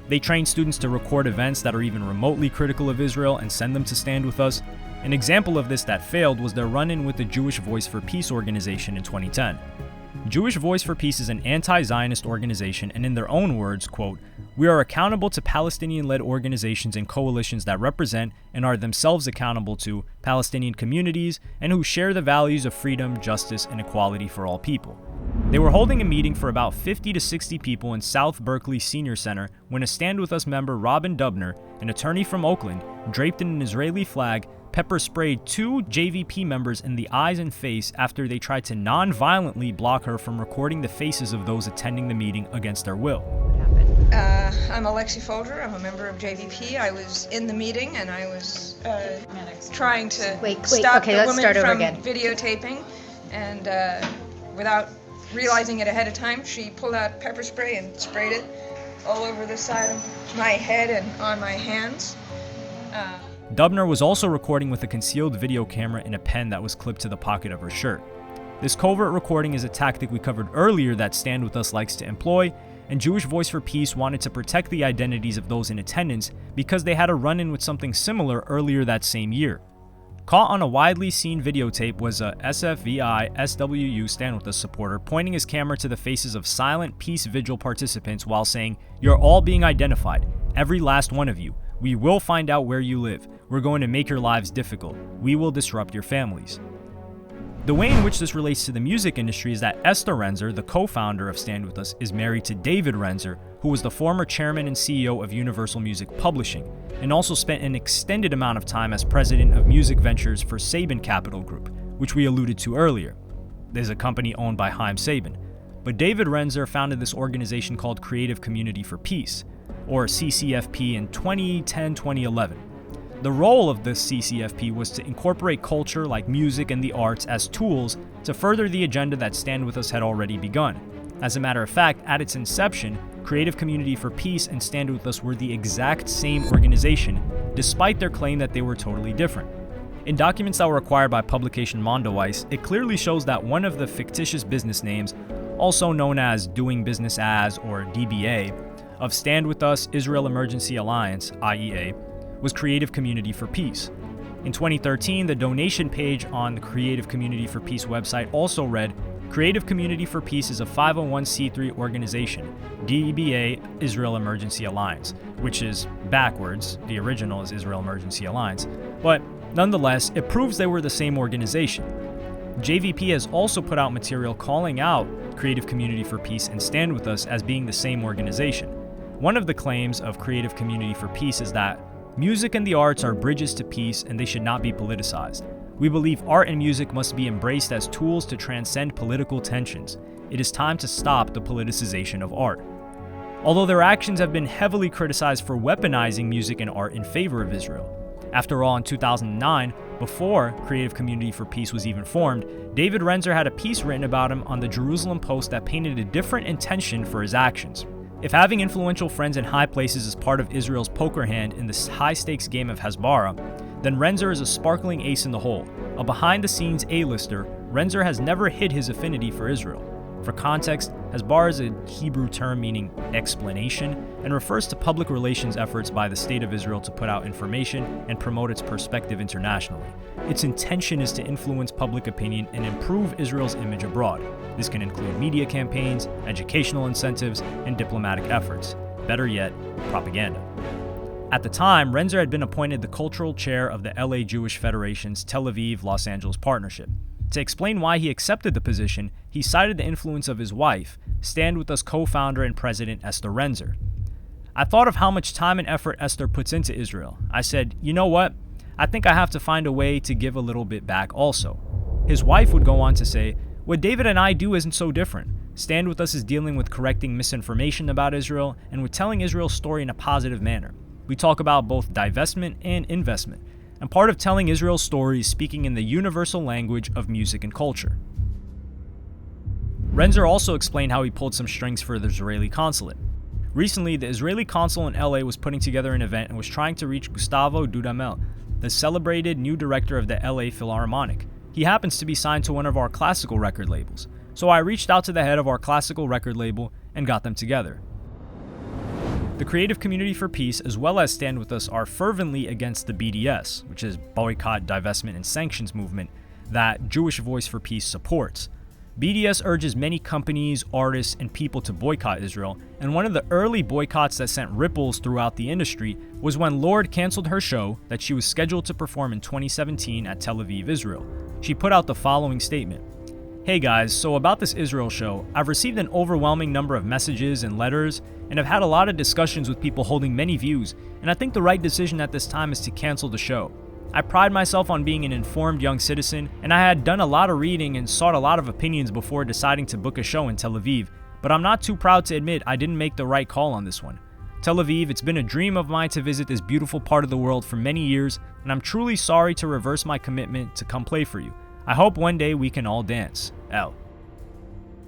They train students to record events that are even remotely critical of Israel and send them to Stand With Us. An example of this that failed was their run-in with the Jewish Voice for Peace organization in 2010. Jewish Voice for Peace is an anti-Zionist organization, and in their own words, quote, we are accountable to Palestinian-led organizations and coalitions that represent and are themselves accountable to Palestinian communities and who share the values of freedom, justice, and equality for all people. They were holding a meeting for about 50 to 60 people in South Berkeley Senior Center when a Stand With Us member, Robin Dubner, an attorney from Oakland, draped in an Israeli flag, pepper sprayed two JVP members in the eyes and face after they tried to non-violently block her from recording the faces of those attending the meeting against their will. I'm Alexi Folger. I'm a member of JVP. I was in the meeting and I was trying to stop the woman from videotaping, and without realizing it ahead of time, she pulled out pepper spray and sprayed it all over the side of my head and on my hands. Dubner was also recording with a concealed video camera in a pen that was clipped to the pocket of her shirt. This covert recording is a tactic we covered earlier that Stand With Us likes to employ, and Jewish Voice for Peace wanted to protect the identities of those in attendance because they had a run-in with something similar earlier that same year. Caught on a widely seen videotape was a SFVI SWU Stand With Us supporter pointing his camera to the faces of silent peace vigil participants while saying, "You're all being identified, every last one of you. We will find out where you live. We're going to make your lives difficult. We will disrupt your families." The way in which this relates to the music industry is that Esther Renzer, the co-founder of Stand With Us, is married to David Renzer, who was the former chairman and CEO of Universal Music Publishing, and also spent an extended amount of time as president of music ventures for Saban Capital Group, which we alluded to earlier. There's a company owned by Haim Saban. But David Renzer founded this organization called Creative Community for Peace, or CCFP, in 2010-2011. The role of the CCFP was to incorporate culture like music and the arts as tools to further the agenda that Stand With Us had already begun. As a matter of fact, at its inception, Creative Community for Peace and Stand With Us were the exact same organization, despite their claim that they were totally different. In documents that were acquired by publication Mondoweiss, it clearly shows that one of the fictitious business names, also known as Doing Business As, or DBA, of Stand With Us Israel Emergency Alliance, IEA, was Creative Community for Peace. In 2013, the donation page on the Creative Community for Peace website also read, Creative Community for Peace is a 501c3 organization, DEBA Israel Emergency Alliance, which is backwards, the original is Israel Emergency Alliance, but nonetheless, it proves they were the same organization. JVP has also put out material calling out Creative Community for Peace and Stand With Us as being the same organization. One of the claims of Creative Community for Peace is that music and the arts are bridges to peace and they should not be politicized. We believe art and music must be embraced as tools to transcend political tensions. It is time to stop the politicization of art. Although their actions have been heavily criticized for weaponizing music and art in favor of Israel. After all, in 2009, before Creative Community for Peace was even formed, David Renzer had a piece written about him on the Jerusalem Post that painted a different intention for his actions. If having influential friends in high places is part of Israel's poker hand in this high-stakes game of Hasbara, then Renzer is a sparkling ace in the hole. A behind-the-scenes A-lister, Renzer has never hid his affinity for Israel. For context, Hasbara is a Hebrew term meaning explanation and refers to public relations efforts by the State of Israel to put out information and promote its perspective internationally. Its intention is to influence public opinion and improve Israel's image abroad. This can include media campaigns, educational incentives, and diplomatic efforts. Better yet, propaganda. At the time, Renzer had been appointed the cultural chair of the LA Jewish Federation's Tel Aviv-Los Angeles partnership. To explain why he accepted the position, he cited the influence of his wife, Stand With Us co-founder and president Esther Renzer. I thought of how much time and effort Esther puts into Israel. I said, you know what? I think I have to find a way to give a little bit back also. His wife would go on to say, what David and I do isn't so different. Stand With Us is dealing with correcting misinformation about Israel and with telling Israel's story in a positive manner. We talk about both divestment and investment. And part of telling Israel's story is speaking in the universal language of music and culture. Renzer also explained how he pulled some strings for the Israeli consulate. Recently, the Israeli consul in LA was putting together an event and was trying to reach Gustavo Dudamel, the celebrated new director of the LA Philharmonic. He happens to be signed to one of our classical record labels, so I reached out to the head of our classical record label and got them together. The Creative Community for Peace, as well as Stand With Us, are fervently against the BDS, which is Boycott, Divestment, and Sanctions movement that Jewish Voice for Peace supports. BDS urges many companies, artists, and people to boycott Israel, and one of the early boycotts that sent ripples throughout the industry was when Lorde canceled her show that she was scheduled to perform in 2017 at Tel Aviv, Israel. She put out the following statement. Hey guys, so about this Israel show, I've received an overwhelming number of messages and letters, and have had a lot of discussions with people holding many views, and I think the right decision at this time is to cancel the show. I pride myself on being an informed young citizen, and I had done a lot of reading and sought a lot of opinions before deciding to book a show in Tel Aviv, but I'm not too proud to admit I didn't make the right call on this one. Tel Aviv, it's been a dream of mine to visit this beautiful part of the world for many years, and I'm truly sorry to reverse my commitment to come play for you. I hope one day we can all dance. L.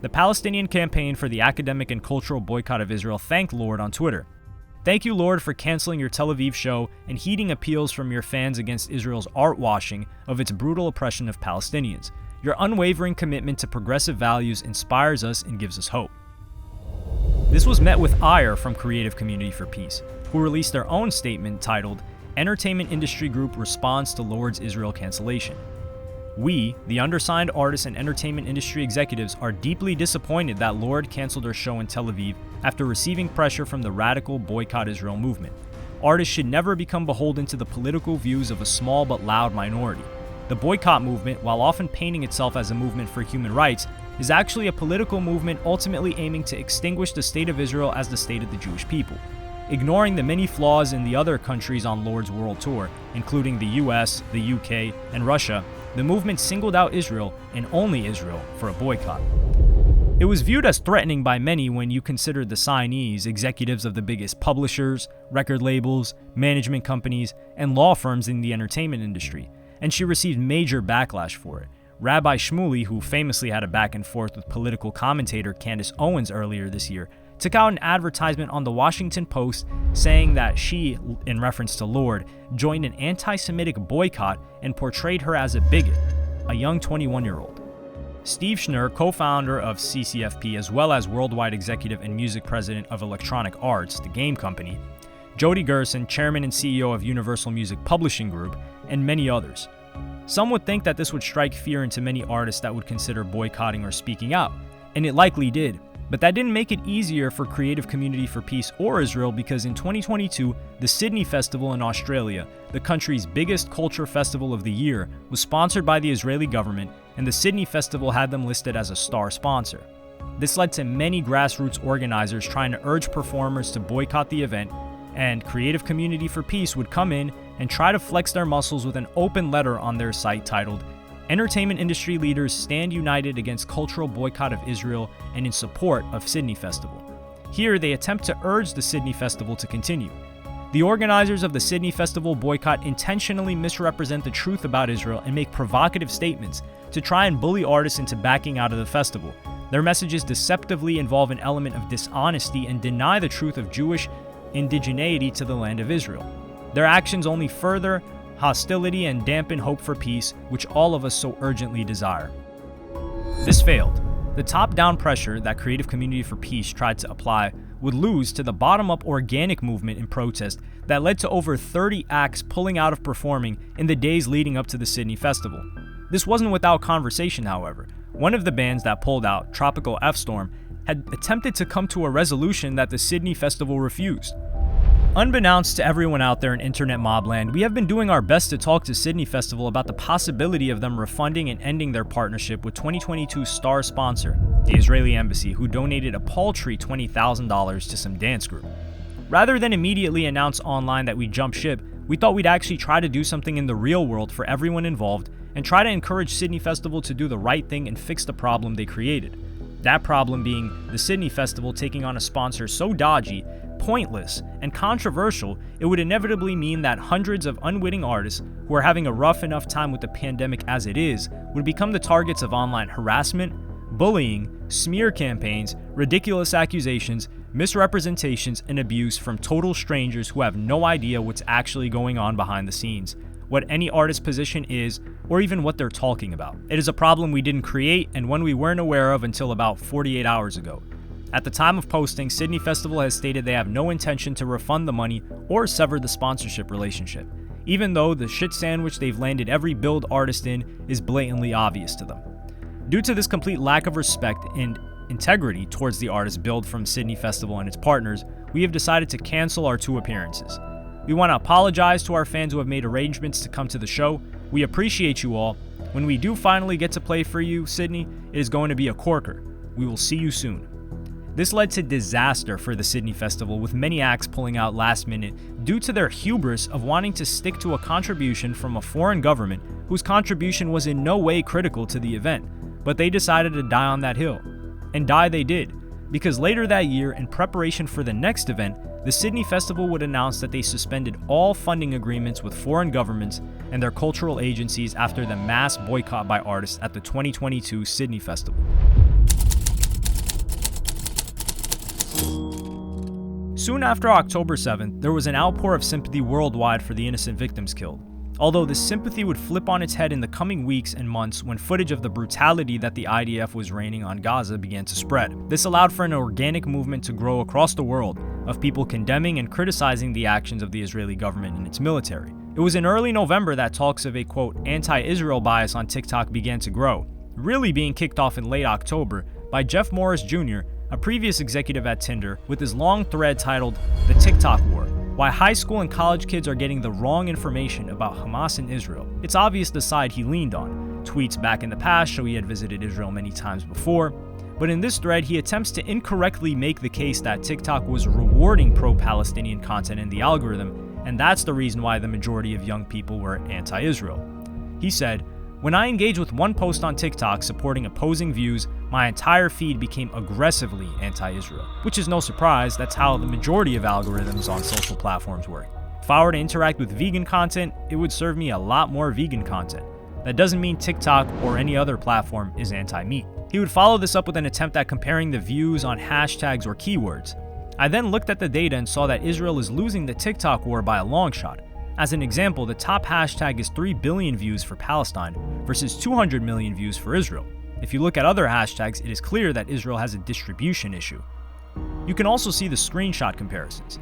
The Palestinian Campaign for the Academic and Cultural Boycott of Israel thanked Lorde on Twitter. Thank you, Lorde, for canceling your Tel Aviv show and heeding appeals from your fans against Israel's art washing of its brutal oppression of Palestinians. Your unwavering commitment to progressive values inspires us and gives us hope. This was met with ire from Creative Community for Peace, who released their own statement titled, Entertainment Industry Group Responds to Lorde's Israel Cancellation. We, the undersigned artists and entertainment industry executives, are deeply disappointed that Lorde canceled her show in Tel Aviv after receiving pressure from the radical Boycott Israel movement. Artists should never become beholden to the political views of a small but loud minority. The boycott movement, while often painting itself as a movement for human rights, is actually a political movement ultimately aiming to extinguish the state of Israel as the state of the Jewish people. Ignoring the many flaws in the other countries on Lorde's world tour, including the US, the UK, and Russia, the movement singled out Israel, and only Israel, for a boycott. It was viewed as threatening by many when you considered the signees, executives of the biggest publishers, record labels, management companies, and law firms in the entertainment industry, and she received major backlash for it. Rabbi Shmuley, who famously had a back and forth with political commentator Candace Owens earlier this year, took out an advertisement on the Washington Post saying that she, in reference to Lorde, joined an anti-Semitic boycott and portrayed her as a bigot, a young 21-year-old. Steve Schnur, co-founder of CCFP as well as worldwide executive and music president of Electronic Arts, the game company, Jody Gerson, chairman and CEO of Universal Music Publishing Group, and many others. Some would think that this would strike fear into many artists that would consider boycotting or speaking out, and it likely did. But that didn't make it easier for Creative Community for Peace or Israel, because in 2022, the Sydney Festival in Australia, the country's biggest culture festival of the year, was sponsored by the Israeli government, and the Sydney Festival had them listed as a star sponsor. This led to many grassroots organizers trying to urge performers to boycott the event, and Creative Community for Peace would come in and try to flex their muscles with an open letter on their site titled, "Entertainment Industry Leaders Stand United Against Cultural Boycott of Israel and in Support of Sydney Festival." Here, they attempt to urge the Sydney Festival to continue. The organizers of the Sydney Festival boycott intentionally misrepresent the truth about Israel and make provocative statements to try and bully artists into backing out of the festival. Their messages deceptively involve an element of dishonesty and deny the truth of Jewish indigeneity to the land of Israel. Their actions only further hostility and dampen hope for peace, which all of us so urgently desire. This failed. The top-down pressure that Creative Community for Peace tried to apply would lose to the bottom-up organic movement in protest that led to over 30 acts pulling out of performing in the days leading up to the Sydney Festival. This wasn't without conversation, however. One of the bands that pulled out, Tropical F-Storm, had attempted to come to a resolution that the Sydney Festival refused. Unbeknownst to everyone out there in internet mobland, we have been doing our best to talk to Sydney Festival about the possibility of them refunding and ending their partnership with 2022 star sponsor, the Israeli Embassy, who donated a paltry $20,000 to some dance group. Rather than immediately announce online that we jumped ship, we thought we'd actually try to do something in the real world for everyone involved and try to encourage Sydney Festival to do the right thing and fix the problem they created. That problem being the Sydney Festival taking on a sponsor so dodgy, pointless, and controversial, it would inevitably mean that hundreds of unwitting artists who are having a rough enough time with the pandemic as it is would become the targets of online harassment, bullying, smear campaigns, ridiculous accusations, misrepresentations, and abuse from total strangers who have no idea what's actually going on behind the scenes, what any artist's position is, or even what they're talking about. It is a problem we didn't create and one we weren't aware of until about 48 hours ago. At the time of posting, Sydney Festival has stated they have no intention to refund the money or sever the sponsorship relationship, even though the shit sandwich they've landed every billed artist in is blatantly obvious to them. Due to this complete lack of respect and integrity towards the artists billed from Sydney Festival and its partners, we have decided to cancel our 2 appearances. We want to apologize to our fans who have made arrangements to come to the show. We appreciate you all. When we do finally get to play for you, Sydney, it is going to be a corker. We will see you soon. This led to disaster for the Sydney Festival, with many acts pulling out last minute due to their hubris of wanting to stick to a contribution from a foreign government whose contribution was in no way critical to the event. But they decided to die on that hill. And die they did, because later that year, in preparation for the next event, the Sydney Festival would announce that they suspended all funding agreements with foreign governments and their cultural agencies after the mass boycott by artists at the 2022 Sydney Festival. Soon after October 7th, there was an outpour of sympathy worldwide for the innocent victims killed. Although this sympathy would flip on its head in the coming weeks and months when footage of the brutality that the IDF was raining on Gaza began to spread. This allowed for an organic movement to grow across the world of people condemning and criticizing the actions of the Israeli government and its military. It was in early November that talks of a, quote, anti-Israel bias on TikTok began to grow, really being kicked off in late October by Jeff Morris Jr., a previous executive at Tinder, with his long thread titled The TikTok War: Why High School and College Kids Are Getting the Wrong Information About Hamas and Israel. It's obvious the side he leaned on. Tweets back in the past show he had visited Israel many times before, but in this thread he attempts to incorrectly make the case that TikTok was rewarding pro-Palestinian content in the algorithm, and that's the reason why the majority of young people were anti-Israel. He said, "When I engaged with one post on TikTok supporting opposing views, my entire feed became aggressively anti-Israel." Which is no surprise, that's how the majority of algorithms on social platforms work. If I were to interact with vegan content, it would serve me a lot more vegan content. That doesn't mean TikTok or any other platform is anti-meat. He would follow this up with an attempt at comparing the views on hashtags or keywords. I then looked at the data and saw that Israel is losing the TikTok war by a long shot. As an example, the top hashtag is 3 billion views for Palestine versus 200 million views for Israel. If you look at other hashtags, it is clear that Israel has a distribution issue. You can also see the screenshot comparisons.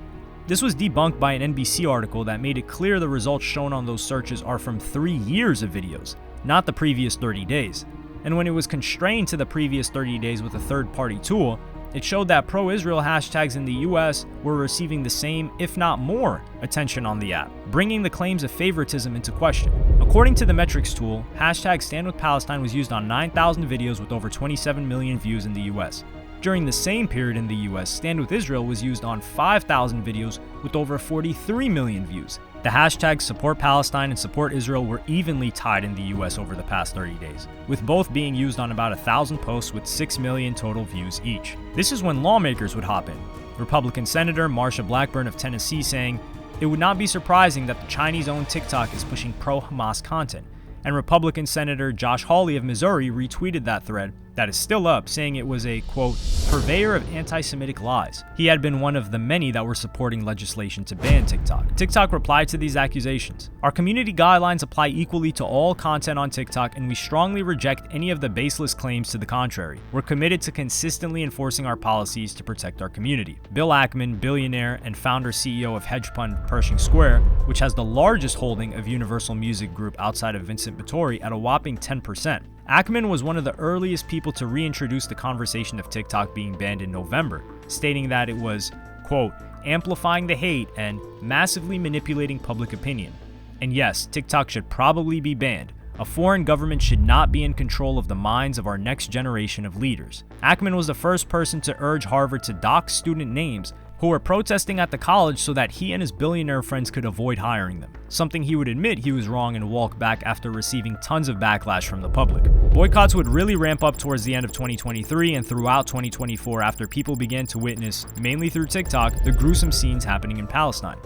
This was debunked by an NBC article that made it clear the results shown on those searches are from 3 years of videos, not the previous 30 days. And when it was constrained to the previous 30 days with a third-party tool, it showed that pro-Israel hashtags in the US were receiving the same, if not more, attention on the app, bringing the claims of favoritism into question. According to the metrics tool, hashtag Stand With Palestine was used on 9,000 videos with over 27 million views in the US. During the same period in the US, Stand With Israel was used on 5,000 videos with over 43 million views. The hashtags Support Palestine and Support Israel were evenly tied in the US over the past 30 days, with both being used on about 1,000 posts with 6 million total views each. This is when lawmakers would hop in. Republican Senator Marsha Blackburn of Tennessee saying, "It would not be surprising that the Chinese-owned TikTok is pushing pro-Hamas content." And Republican Senator Josh Hawley of Missouri retweeted that thread that is still up, saying it was a, quote, purveyor of anti-Semitic lies. He had been one of the many that were supporting legislation to ban TikTok. TikTok replied to these accusations. "Our community guidelines apply equally to all content on TikTok, and we strongly reject any of the baseless claims to the contrary. We're committed to consistently enforcing our policies to protect our community." Bill Ackman, billionaire and founder CEO of hedge fund Pershing Square, which has the largest holding of Universal Music Group outside of Vincent Vittori at a whopping 10%. Ackman was one of the earliest people to reintroduce the conversation of TikTok being banned in November, stating that it was, quote, amplifying the hate and massively manipulating public opinion. And yes, TikTok should probably be banned. A foreign government should not be in control of the minds of our next generation of leaders. Ackman was the first person to urge Harvard to dock student names who were protesting at the college so that he and his billionaire friends could avoid hiring them, something he would admit he was wrong and walk back after receiving tons of backlash from the public. Boycotts would really ramp up towards the end of 2023 and throughout 2024 after people began to witness, mainly through TikTok, the gruesome scenes happening in Palestine.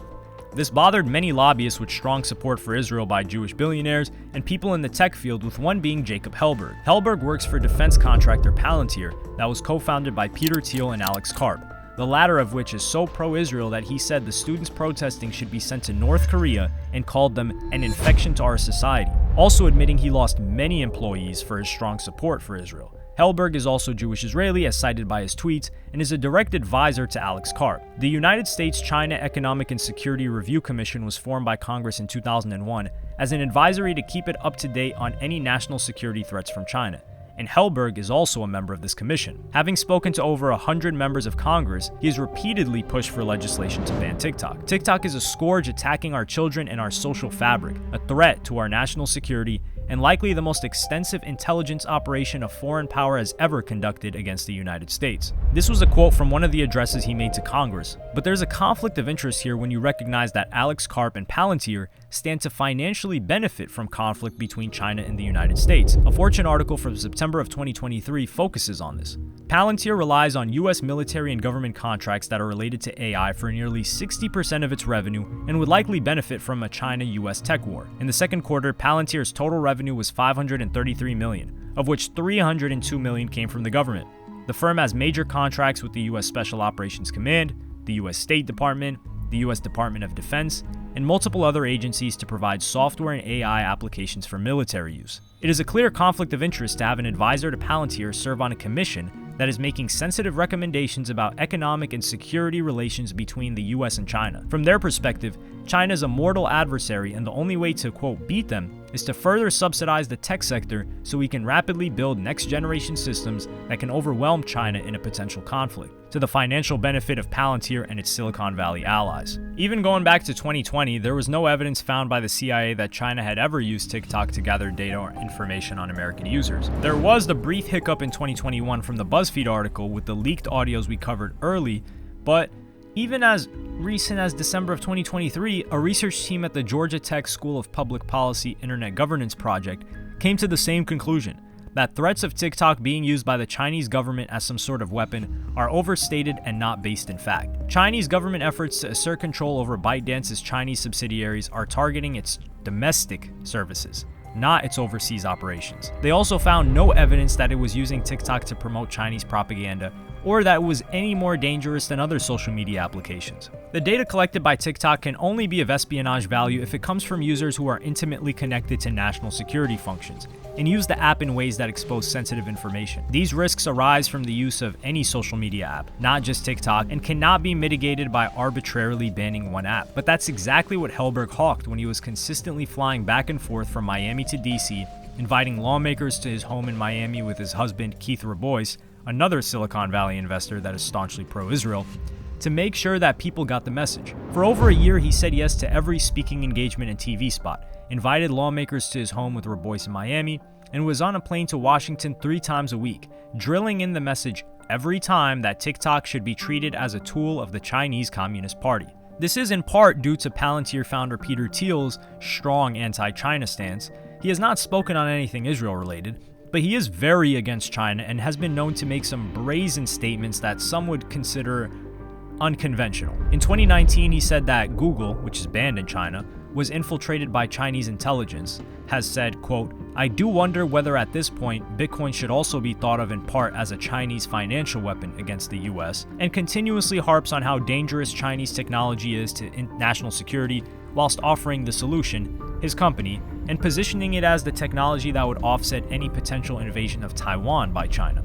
This bothered many lobbyists with strong support for Israel by Jewish billionaires and people in the tech field, with one being Jacob Hellberg. Hellberg works for defense contractor Palantir that was co-founded by Peter Thiel and Alex Karp, the latter of which is so pro-Israel that he said the students protesting should be sent to North Korea and called them an infection to our society, also admitting he lost many employees for his strong support for Israel. Hellberg is also Jewish-Israeli, as cited by his tweets, and is a direct advisor to Alex Karp. The United States-China Economic and Security Review Commission was formed by Congress in 2001 as an advisory to keep it up to date on any national security threats from China. And Hellberg is also a member of this commission. Having spoken to over 100 members of Congress, he has repeatedly pushed for legislation to ban TikTok. TikTok is a scourge attacking our children and our social fabric, a threat to our national security, and likely the most extensive intelligence operation a foreign power has ever conducted against the United States. This was a quote from one of the addresses he made to Congress, but there's a conflict of interest here when you recognize that Alex Karp and Palantir stand to financially benefit from conflict between China and the United States. A Fortune article from September of 2023 focuses on this. Palantir relies on US military and government contracts that are related to AI for nearly 60% of its revenue and would likely benefit from a China-US tech war. In the second quarter, Palantir's total revenue was $533 million, of which $302 million came from the government. The firm has major contracts with the US Special Operations Command, the US State Department, the US Department of Defense, and multiple other agencies to provide software and AI applications for military use. It is a clear conflict of interest to have an advisor to Palantir serve on a commission that is making sensitive recommendations about economic and security relations between the US and China. From their perspective, China is a mortal adversary, and the only way to, quote, beat them is to further subsidize the tech sector so we can rapidly build next-generation systems that can overwhelm China in a potential conflict, to the financial benefit of Palantir and its Silicon Valley allies. Even going back to 2020, there was no evidence found by the CIA that China had ever used TikTok to gather data or information on American users. There was the brief hiccup in 2021 from the BuzzFeed article with the leaked audios we covered early, but even as recent as December of 2023, a research team at the Georgia Tech School of Public Policy Internet Governance Project came to the same conclusion, that threats of TikTok being used by the Chinese government as some sort of weapon are overstated and not based in fact. Chinese government efforts to assert control over ByteDance's Chinese subsidiaries are targeting its domestic services, not its overseas operations. They also found no evidence that it was using TikTok to promote Chinese propaganda or that it was any more dangerous than other social media applications. The data collected by TikTok can only be of espionage value if it comes from users who are intimately connected to national security functions and use the app in ways that expose sensitive information. These risks arise from the use of any social media app, not just TikTok, and cannot be mitigated by arbitrarily banning one app. But that's exactly what Helberg hawked when he was consistently flying back and forth from Miami to DC, inviting lawmakers to his home in Miami with his husband Keith Rabois, another Silicon Valley investor that is staunchly pro-Israel, to make sure that people got the message. For over a year, he said yes to every speaking engagement and TV spot, invited lawmakers to his home with Rabois in Miami, and was on a plane to Washington 3 times a week, drilling in the message every time that TikTok should be treated as a tool of the Chinese Communist Party. This is in part due to Palantir founder Peter Thiel's strong anti-China stance. He has not spoken on anything Israel-related, but he is very against China and has been known to make some brazen statements that some would consider unconventional. In 2019, he said that Google, which is banned in China, was infiltrated by Chinese intelligence, has said, quote, "I do wonder whether at this point Bitcoin should also be thought of in part as a Chinese financial weapon against the US," and continuously harps on how dangerous Chinese technology is to national security whilst offering the solution, his company, and positioning it as the technology that would offset any potential invasion of Taiwan by China.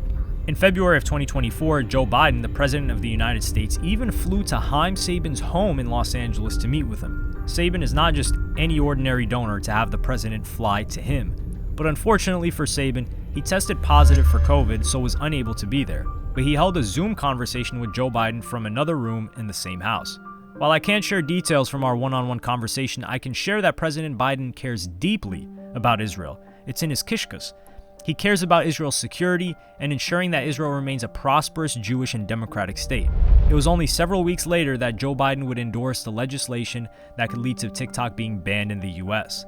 In February of 2024, Joe Biden, the President of the United States, even flew to Haim Sabin's home in Los Angeles to meet with him. Sabin is not just any ordinary donor to have the president fly to him, but unfortunately for Sabin, he tested positive for COVID, so was unable to be there. But he held a Zoom conversation with Joe Biden from another room in the same house. While I can't share details from our one-on-one conversation, I can share that President Biden cares deeply about Israel. It's in his kishkas. He cares about Israel's security and ensuring that Israel remains a prosperous Jewish and democratic state. It was only several weeks later that Joe Biden would endorse the legislation that could lead to TikTok being banned in the US.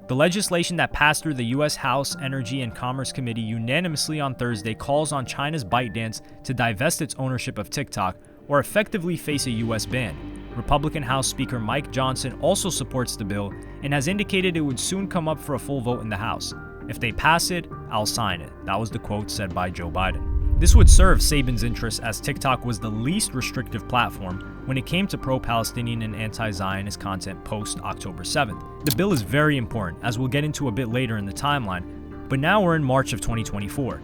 The legislation that passed through the US House Energy and Commerce Committee unanimously on Thursday calls on China's ByteDance to divest its ownership of TikTok or effectively face a US ban. Republican House Speaker Mike Johnson also supports the bill and has indicated it would soon come up for a full vote in the House. "If they pass it, I'll sign it." That was the quote said by Joe Biden. This would serve Sabin's interests as TikTok was the least restrictive platform when it came to pro-Palestinian and anti-Zionist content post-October 7th. The bill is very important, as we'll get into a bit later in the timeline, but now we're in March of 2024.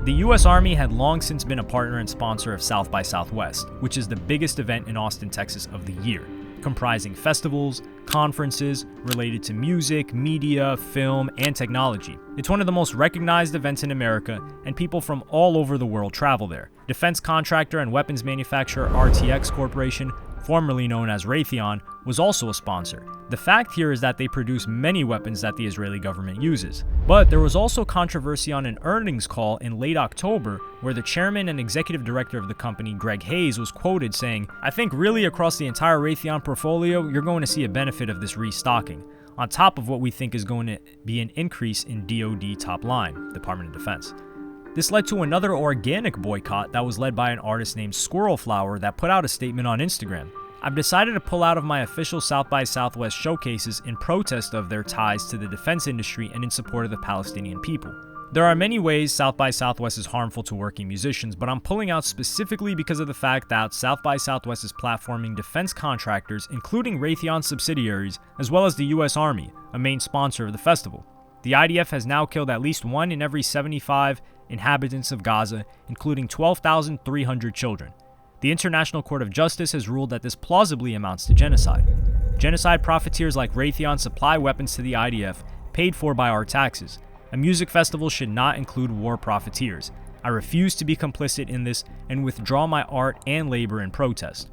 The US Army had long since been a partner and sponsor of South by Southwest, which is the biggest event in Austin, Texas of the year, comprising festivals, conferences related to music, media, film, and technology. It's one of the most recognized events in America, and people from all over the world travel there. Defense contractor and weapons manufacturer RTX Corporation, formerly known as Raytheon, was also a sponsor. The fact here is that they produce many weapons that the Israeli government uses. But there was also controversy on an earnings call in late October where the chairman and executive director of the company, Greg Hayes, was quoted saying, "I think really across the entire Raytheon portfolio, you're going to see a benefit of this restocking, on top of what we think is going to be an increase in DoD top line, Department of Defense." This led to another organic boycott that was led by an artist named Squirrel Flower that put out a statement on Instagram. "I've decided to pull out of my official South by Southwest showcases in protest of their ties to the defense industry and in support of the Palestinian people. There are many ways South by Southwest is harmful to working musicians, but I'm pulling out specifically because of the fact that South by Southwest is platforming defense contractors, including Raytheon subsidiaries, as well as the US Army, a main sponsor of the festival. The IDF has now killed at least 1 in every 75 inhabitants of Gaza, including 12,300 children. The International Court of Justice has ruled that this plausibly amounts to genocide. Genocide profiteers like Raytheon supply weapons to the IDF, paid for by our taxes. A music festival should not include war profiteers. I refuse to be complicit in this and withdraw my art and labor in protest."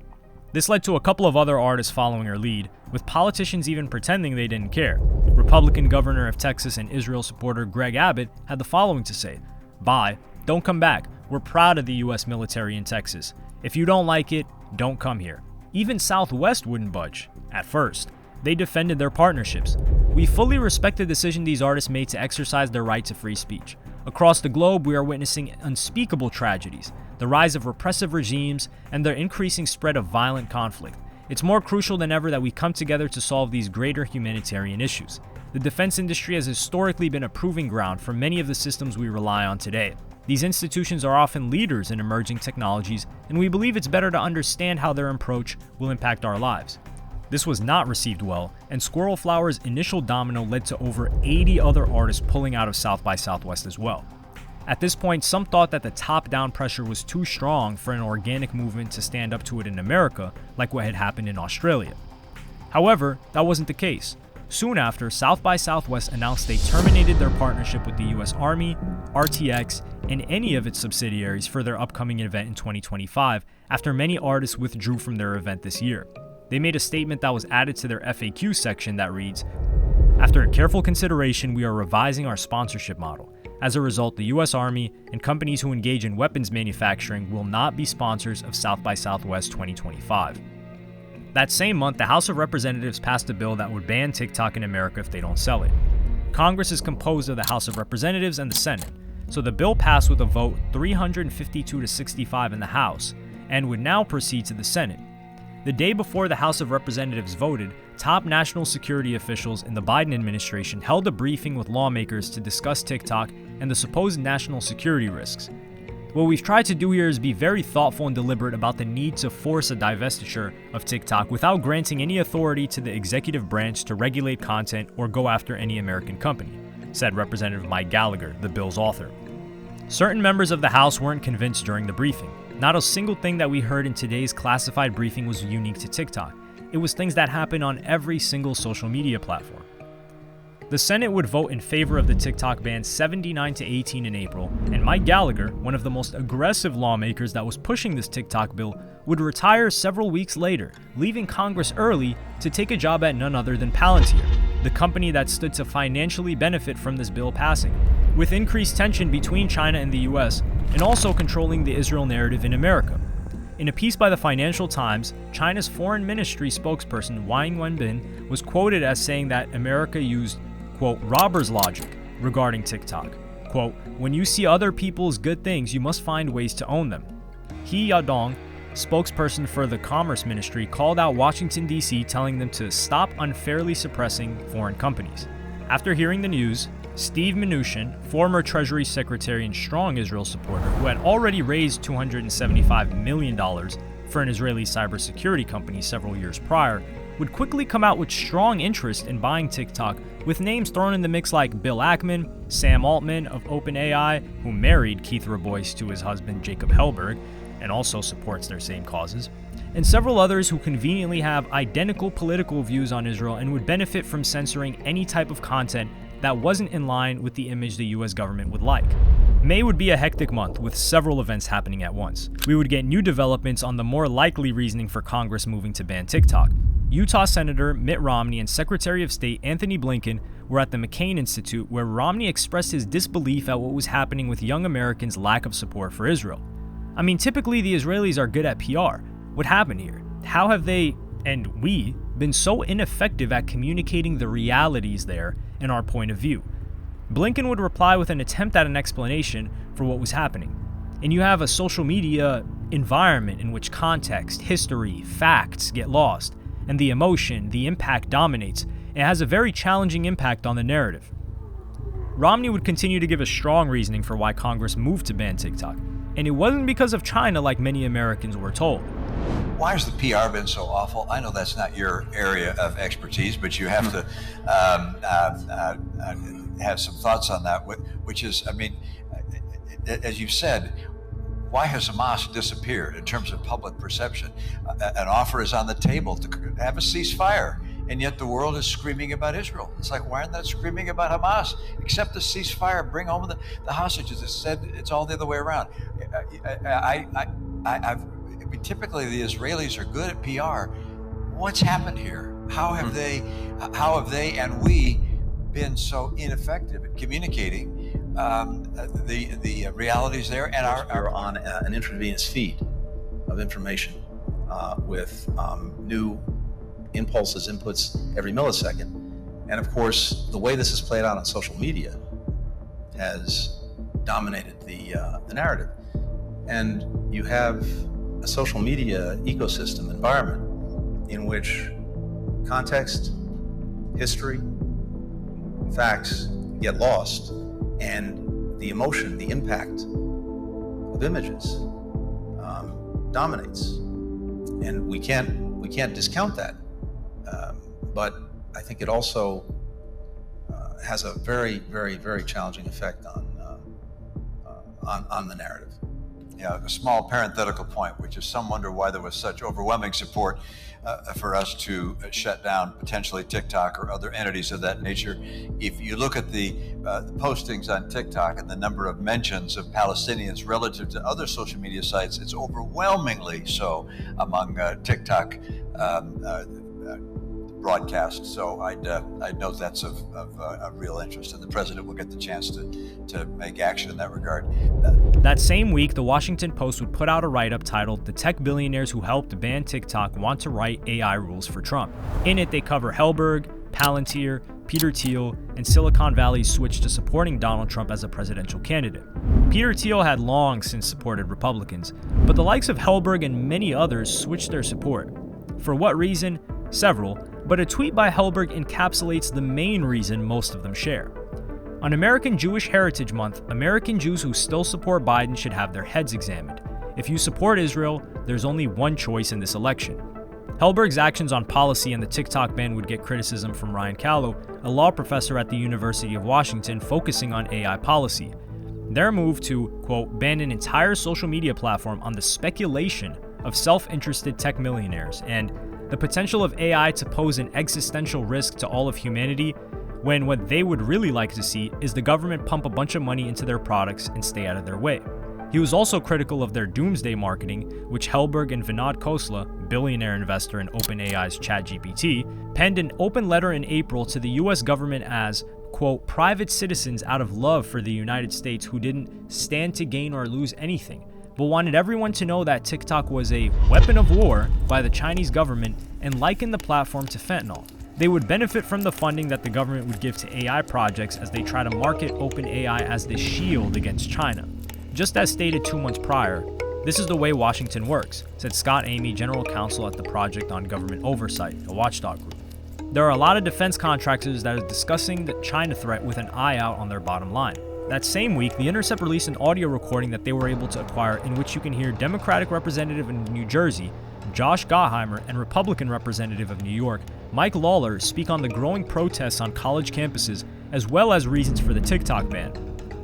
This led to a couple of other artists following her lead, with politicians even pretending they didn't care. Republican governor of Texas and Israel supporter Greg Abbott had the following to say, "Bye, don't come back. We're proud of the US military in Texas. If you don't like it, don't come here." Even Southwest wouldn't budge, at first. They defended their partnerships. "We fully respect the decision these artists made to exercise their right to free speech. Across the globe, we are witnessing unspeakable tragedies, the rise of repressive regimes, and the increasing spread of violent conflict. It's more crucial than ever that we come together to solve these greater humanitarian issues. The defense industry has historically been a proving ground for many of the systems we rely on today. These institutions are often leaders in emerging technologies, and we believe it's better to understand how their approach will impact our lives. This was not received well, and Squirrel Flower's initial domino led to over 80 other artists pulling out of South by Southwest as well. At this point, some thought that the top-down pressure was too strong for an organic movement to stand up to it in America, like what had happened in Australia. However, that wasn't the case. Soon after, South by Southwest announced they terminated their partnership with the US Army, RTX, and any of its subsidiaries for their upcoming event in 2025 after many artists withdrew from their event this year. They made a statement that was added to their FAQ section that reads, "After a careful consideration, we are revising our sponsorship model. As a result, the US Army and companies who engage in weapons manufacturing will not be sponsors of South by Southwest 2025. That same month, the House of Representatives passed a bill that would ban TikTok in America if they don't sell it. Congress is composed of the House of Representatives and the Senate, so the bill passed with a vote 352 to 65 in the House and would now proceed to the Senate. The day before the House of Representatives voted, top national security officials in the Biden administration held a briefing with lawmakers to discuss TikTok and the supposed national security risks. What we've tried to do here is be very thoughtful and deliberate about the need to force a divestiture of TikTok without granting any authority to the executive branch to regulate content or go after any American company," said Representative Mike Gallagher, the bill's author. Certain members of the House weren't convinced during the briefing. Not a single thing that we heard in today's classified briefing was unique to TikTok. It was things that happen on every single social media platform. The Senate would vote in favor of the TikTok ban 79 to 18 in April, and Mike Gallagher, one of the most aggressive lawmakers that was pushing this TikTok bill, would retire several weeks later, leaving Congress early to take a job at none other than Palantir, the company that stood to financially benefit from this bill passing, with increased tension between China and the US, and also controlling the Israel narrative in America. In a piece by the Financial Times, China's foreign ministry spokesperson Wang Wenbin was quoted as saying that America used, quote, robber's logic regarding TikTok. Quote, "When you see other people's good things, you must find ways to own them." He Yadong, spokesperson for the Commerce Ministry, called out Washington, D.C., telling them to stop unfairly suppressing foreign companies. After hearing the news, Steve Mnuchin, former Treasury Secretary and strong Israel supporter, who had already raised $275 million for an Israeli cybersecurity company several years prior, would quickly come out with strong interest in buying TikTok, with names thrown in the mix like Bill Ackman, Sam Altman of OpenAI, who married Keith Rabois to his husband Jacob Hellberg, and also supports their same causes, and several others who conveniently have identical political views on Israel and would benefit from censoring any type of content that wasn't in line with the image the US government would like. May would be a hectic month with several events happening at once. We would get new developments on the more likely reasoning for Congress moving to ban TikTok. Utah Senator Mitt Romney and Secretary of State Anthony Blinken were at the McCain Institute, where Romney expressed his disbelief at what was happening with young Americans' lack of support for Israel. I mean, typically the Israelis are good at PR. What happened here? How have they, and we, been so ineffective at communicating the realities there and our point of view? Blinken would reply with an attempt at an explanation for what was happening. And you have a social media environment in which context, history, facts get lost, and the emotion, the impact dominates. It has a very challenging impact on the narrative. Romney would continue to give a strong reasoning for why Congress moved to ban TikTok, and it wasn't because of China like many Americans were told. Why has the PR been so awful? I know that's not your area of expertise, but you have to have some thoughts on that, which is, I mean, as you said, why has Hamas disappeared in terms of public perception? An offer is on the table to have a ceasefire, and yet the world is screaming about Israel. It's like, why aren't they screaming about Hamas? Accept the ceasefire, bring home the hostages. It said it's all the other way around. Typically, the Israelis are good at PR. What's happened here? How have they and we been so ineffective at communicating the realities there? And we're on an intravenous feed of information with new impulses, inputs every millisecond. And of course, the way this is played out on social media has dominated the narrative. And you have a social media ecosystem environment in which context, history, facts get lost, and the emotion, the impact of images dominates, and we can't discount that. But I think it also has a very, very, very challenging effect on the narrative. Yeah, a small parenthetical point, which is some wonder why there was such overwhelming support for us to shut down potentially TikTok or other entities of that nature. If you look at the postings on TikTok and the number of mentions of Palestinians relative to other social media sites, it's overwhelmingly so among TikTok broadcast. So I'd note that's of real interest, and the president will get the chance to make action in that regard. That same week, the Washington Post would put out a write-up titled "The Tech Billionaires Who Helped Ban TikTok Want to Write AI Rules for Trump." In it, they cover Hellberg, Palantir, Peter Thiel, and Silicon Valley's switch to supporting Donald Trump as a presidential candidate. Peter Thiel had long since supported Republicans, but the likes of Hellberg and many others switched their support. For what reason? Several, but a tweet by Hellberg encapsulates the main reason most of them share. On American Jewish Heritage Month, American Jews who still support Biden should have their heads examined. If you support Israel, there's only one choice in this election. Hellberg's actions on policy and the TikTok ban would get criticism from Ryan Callow, a law professor at the University of Washington focusing on AI policy. Their move to, quote, ban an entire social media platform on the speculation of self-interested tech millionaires and the potential of AI to pose an existential risk to all of humanity, when what they would really like to see is the government pump a bunch of money into their products and stay out of their way. He was also critical of their doomsday marketing, which Hellberg and Vinod Khosla, billionaire investor in OpenAI's ChatGPT, penned an open letter in April to the US government as, quote, private citizens out of love for the United States who didn't stand to gain or lose anything, but wanted everyone to know that TikTok was a weapon of war by the Chinese government and likened the platform to fentanyl. They would benefit from the funding that the government would give to AI projects as they try to market OpenAI as the shield against China. Just as stated 2 months prior, this is the way Washington works, said Scott Amy, general counsel at the Project on Government Oversight, a watchdog group. There are a lot of defense contractors that are discussing the China threat with an eye out on their bottom line. That same week, The Intercept released an audio recording that they were able to acquire in which you can hear Democratic representative in New Jersey, Josh Gottheimer, and Republican representative of New York, Mike Lawler, speak on the growing protests on college campuses, as well as reasons for the TikTok ban.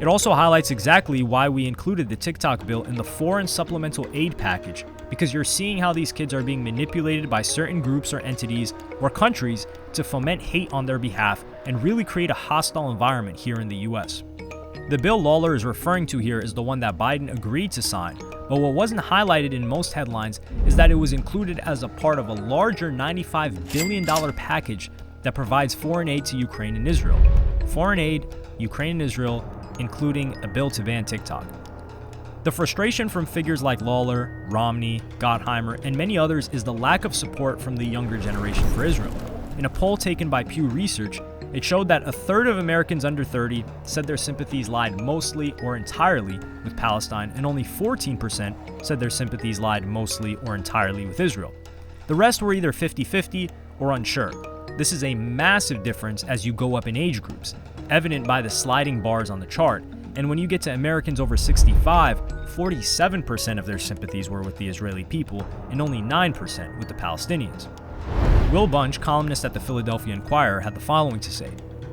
It also highlights exactly why we included the TikTok bill in the foreign supplemental aid package, because you're seeing how these kids are being manipulated by certain groups or entities or countries to foment hate on their behalf and really create a hostile environment here in the US. The bill Lawler is referring to here is the one that Biden agreed to sign, but what wasn't highlighted in most headlines is that it was included as a part of a larger $95 billion package that provides foreign aid to Ukraine and Israel. Foreign aid, Ukraine and Israel, including a bill to ban TikTok. The frustration from figures like Lawler, Romney, Gottheimer, and many others is the lack of support from the younger generation for Israel. In a poll taken by Pew Research, it showed that a third of Americans under 30 said their sympathies lied mostly or entirely with Palestine, and only 14% said their sympathies lied mostly or entirely with Israel. The rest were either 50-50 or unsure. This is a massive difference as you go up in age groups, evident by the sliding bars on the chart, and when you get to Americans over 65, 47% of their sympathies were with the Israeli people and only 9% with the Palestinians. Will Bunch, columnist at the Philadelphia Inquirer, had the following to say.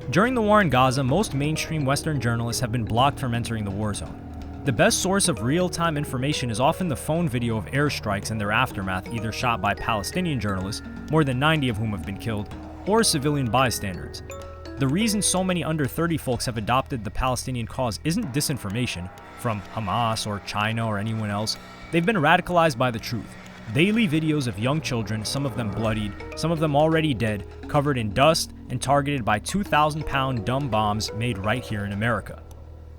During the war in Gaza, most mainstream Western journalists have been blocked from entering the war zone. The best source of real-time information is often the phone video of airstrikes and their aftermath, either shot by Palestinian journalists, more than 90 of whom have been killed, or civilian bystanders. The reason so many under 30 folks have adopted the Palestinian cause isn't disinformation from Hamas or China or anyone else. They've been radicalized by the truth. Daily videos of young children, some of them bloodied, some of them already dead, covered in dust and targeted by 2,000-pound dumb bombs made right here in America.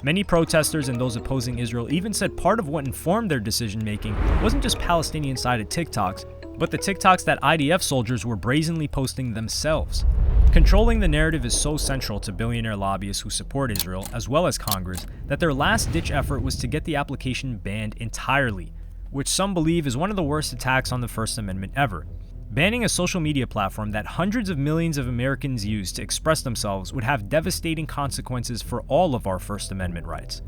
Many protesters and those opposing Israel even said part of what informed their decision-making wasn't just Palestinian-sided TikToks, but the TikToks that IDF soldiers were brazenly posting themselves. Controlling the narrative is so central to billionaire lobbyists who support Israel, as well as Congress, that their last-ditch effort was to get the application banned entirely, which some believe is one of the worst attacks on the First Amendment ever. Banning a social media platform that hundreds of millions of Americans use to express themselves would have devastating consequences for all of our First Amendment rights.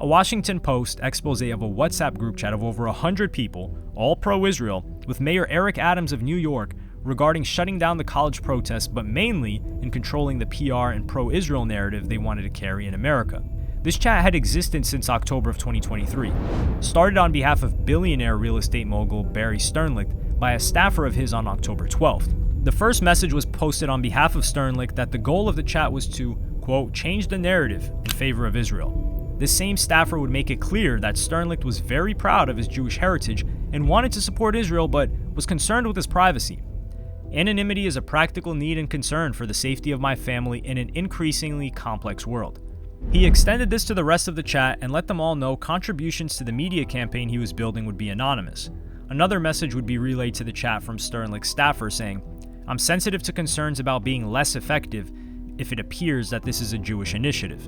A Washington Post expose of a WhatsApp group chat of over 100 people, all pro-Israel, with Mayor Eric Adams of New York regarding shutting down the college protests, but mainly in controlling the PR and pro-Israel narrative they wanted to carry in America. This chat had existed since October of 2023, started on behalf of billionaire real estate mogul Barry Sternlicht by a staffer of his on October 12th. The first message was posted on behalf of Sternlicht that the goal of the chat was to, quote, change the narrative in favor of Israel. This same staffer would make it clear that Sternlicht was very proud of his Jewish heritage and wanted to support Israel but was concerned with his privacy. Anonymity is a practical need and concern for the safety of my family in an increasingly complex world. He extended this to the rest of the chat and let them all know contributions to the media campaign he was building would be anonymous. Another message would be relayed to the chat from Sternlicht's staffer saying, I'm sensitive to concerns about being less effective if it appears that this is a Jewish initiative.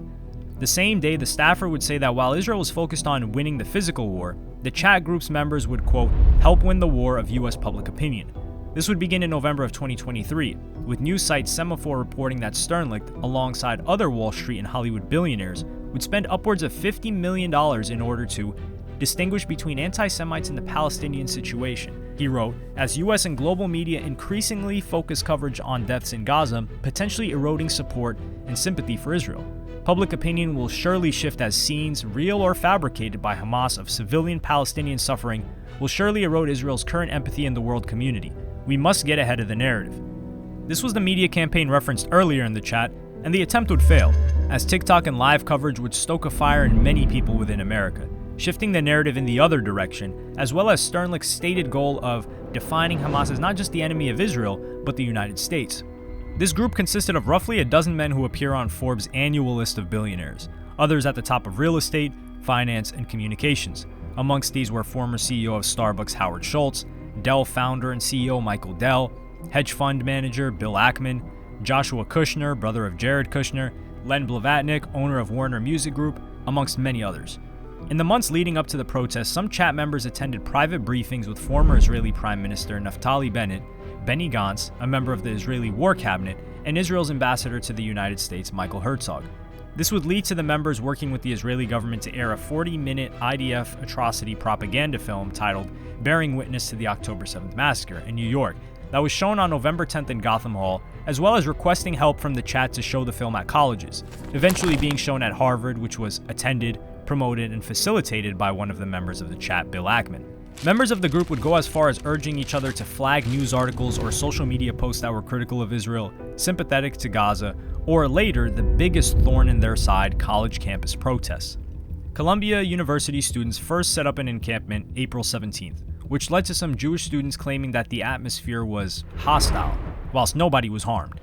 The same day, the staffer would say that while Israel was focused on winning the physical war, the chat group's members would, quote, help win the war of US public opinion. This would begin in November of 2023, with news site Semaphore reporting that Sternlicht, alongside other Wall Street and Hollywood billionaires, would spend upwards of $50 million in order to distinguish between anti-Semites and the Palestinian situation. He wrote, as US and global media increasingly focus coverage on deaths in Gaza, potentially eroding support and sympathy for Israel. Public opinion will surely shift as scenes, real or fabricated by Hamas, of civilian Palestinian suffering will surely erode Israel's current empathy in the world community. We must get ahead of the narrative. This was the media campaign referenced earlier in the chat, and the attempt would fail, as TikTok and live coverage would stoke a fire in many people within America, shifting the narrative in the other direction, as well as Sternlicht's stated goal of defining Hamas as not just the enemy of Israel, but the United States. This group consisted of roughly a dozen men who appear on Forbes' annual list of billionaires, others at the top of real estate, finance, and communications. Amongst these were former CEO of Starbucks Howard Schultz, Dell founder and CEO Michael Dell, hedge fund manager Bill Ackman, Joshua Kushner, brother of Jared Kushner, Len Blavatnik, owner of Warner Music Group, amongst many others. In the months leading up to the protests, some chat members attended private briefings with former Israeli Prime Minister Naftali Bennett, Benny Gantz, a member of the Israeli War Cabinet, and Israel's ambassador to the United States, Michael Herzog. This would lead to the members working with the Israeli government to air a 40-minute IDF atrocity propaganda film titled Bearing Witness to the October 7th Massacre in New York that was shown on November 10th in Gotham Hall, as well as requesting help from the chat to show the film at colleges, eventually being shown at Harvard, which was attended, promoted, and facilitated by one of the members of the chat, Bill Ackman. Members of the group would go as far as urging each other to flag news articles or social media posts that were critical of Israel, sympathetic to Gaza, or later, the biggest thorn in their side, college campus protests. Columbia University students first set up an encampment April 17th, which led to some Jewish students claiming that the atmosphere was hostile, whilst nobody was harmed.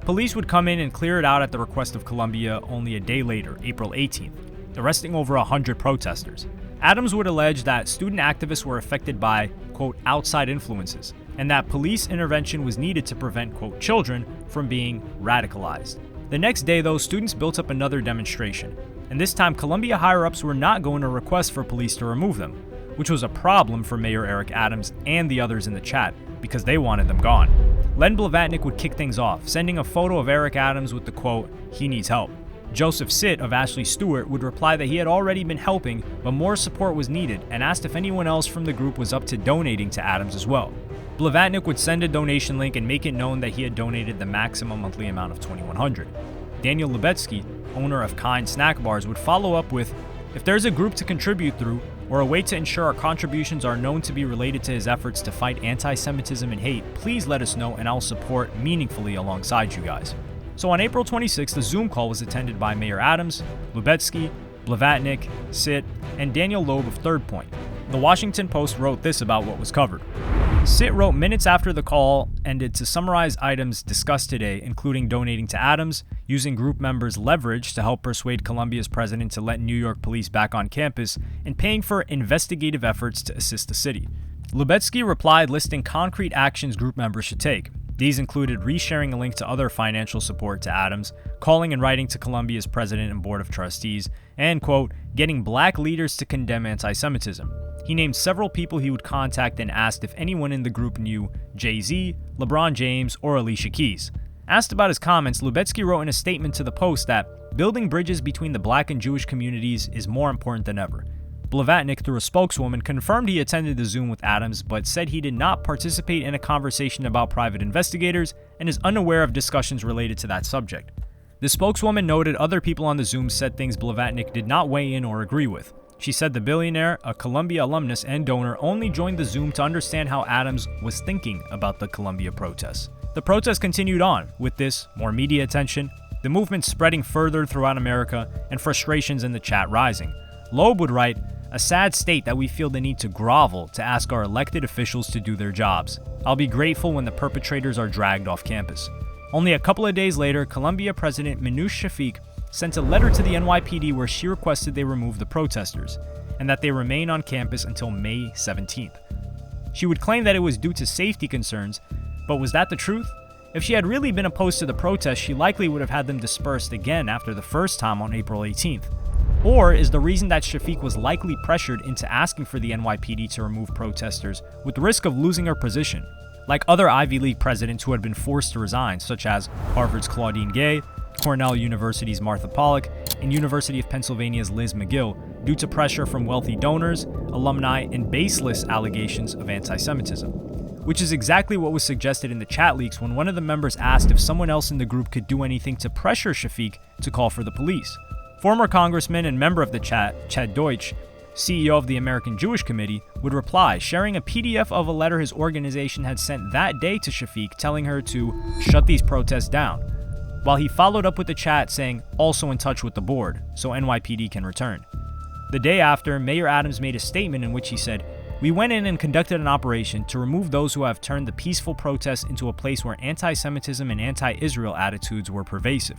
Police would come in and clear it out at the request of Columbia only a day later, April 18th, arresting over 100 protesters. Adams would allege that student activists were affected by, quote, outside influences, and that police intervention was needed to prevent, quote, children from being radicalized. The next day, though, students built up another demonstration, and this time Columbia higher-ups were not going to request for police to remove them, which was a problem for Mayor Eric Adams and the others in the chat, because they wanted them gone. Len Blavatnik would kick things off, sending a photo of Eric Adams with the quote, he needs help. Joseph Sitt of Ashley Stewart would reply that he had already been helping, but more support was needed, and asked if anyone else from the group was up to donating to Adams as well. Blavatnik would send a donation link and make it known that he had donated the maximum monthly amount of $2,100. Daniel Lubetsky, owner of Kind Snack Bars, would follow up with, if there's a group to contribute through, or a way to ensure our contributions are known to be related to his efforts to fight anti-Semitism and hate, please let us know and I'll support meaningfully alongside you guys. So on April 26th, the Zoom call was attended by Mayor Adams, Lubetsky, Blavatnik, Sitt, and Daniel Loeb of Third Point. The Washington Post wrote this about what was covered. Sitt wrote minutes after the call ended to summarize items discussed today, including donating to Adams, using group members' leverage to help persuade Columbia's president to let New York police back on campus, and paying for investigative efforts to assist the city. Lubetsky replied listing concrete actions group members should take. These included resharing a link to other financial support to Adams, calling and writing to Columbia's president and board of trustees, and, quote, getting black leaders to condemn anti-Semitism. He named several people he would contact and asked if anyone in the group knew Jay-Z, LeBron James, or Alicia Keys. Asked about his comments, Lubetsky wrote in a statement to the Post that building bridges between the black and Jewish communities is more important than ever. Blavatnik, through a spokeswoman, confirmed he attended the Zoom with Adams, but said he did not participate in a conversation about private investigators and is unaware of discussions related to that subject. The spokeswoman noted other people on the Zoom said things Blavatnik did not weigh in or agree with. She said the billionaire, a Columbia alumnus and donor, only joined the Zoom to understand how Adams was thinking about the Columbia protests. The protests continued on, with this, more media attention, the movement spreading further throughout America, and frustrations in the chat rising. Loeb would write, "A sad state that we feel the need to grovel to ask our elected officials to do their jobs. I'll be grateful when the perpetrators are dragged off campus." Only a couple of days later, Columbia President Minouche Shafik sent a letter to the NYPD where she requested they remove the protesters, and that they remain on campus until May 17th. She would claim that it was due to safety concerns, but was that the truth? If she had really been opposed to the protests, she likely would have had them dispersed again after the first time on April 18th. Or is the reason that Shafik was likely pressured into asking for the NYPD to remove protesters with the risk of losing her position, like other Ivy League presidents who had been forced to resign, such as Harvard's Claudine Gay, Cornell University's Martha Pollack, and University of Pennsylvania's Liz McGill, due to pressure from wealthy donors, alumni, and baseless allegations of anti-Semitism. Which is exactly what was suggested in the chat leaks when one of the members asked if someone else in the group could do anything to pressure Shafik to call for the police. Former congressman and member of the chat, Chad Deutsch, CEO of the American Jewish Committee, would reply, sharing a PDF of a letter his organization had sent that day to Shafik telling her to shut these protests down, while he followed up with the chat saying, "Also in touch with the board, so NYPD can return." The day after, Mayor Adams made a statement in which he said, "We went in and conducted an operation to remove those who have turned the peaceful protests into a place where anti-Semitism and anti-Israel attitudes were pervasive."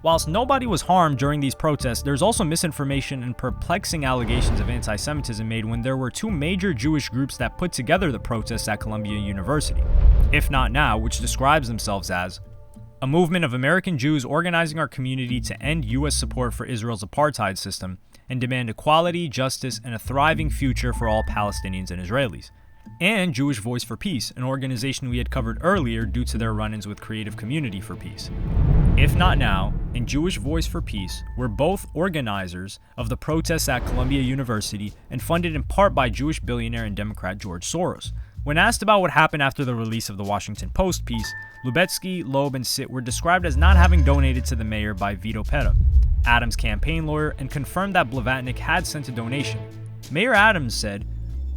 Whilst nobody was harmed during these protests, there's also misinformation and perplexing allegations of anti-Semitism made when there were two major Jewish groups that put together the protests at Columbia University, If Not Now, which describes themselves as a movement of American Jews organizing our community to end U.S. support for Israel's apartheid system and demand equality, justice, and a thriving future for all Palestinians and Israelis, and Jewish Voice for Peace, an organization we had covered earlier due to their run-ins with Creative Community for Peace. If Not Now and Jewish Voice for Peace were both organizers of the protests at Columbia University and funded in part by Jewish billionaire and Democrat George Soros. When asked about what happened after the release of the Washington Post piece, Lubetsky, Loeb, and Sitt were described as not having donated to the mayor by Vito Pera, Adams' campaign lawyer, and confirmed that Blavatnik had sent a donation. Mayor Adams said,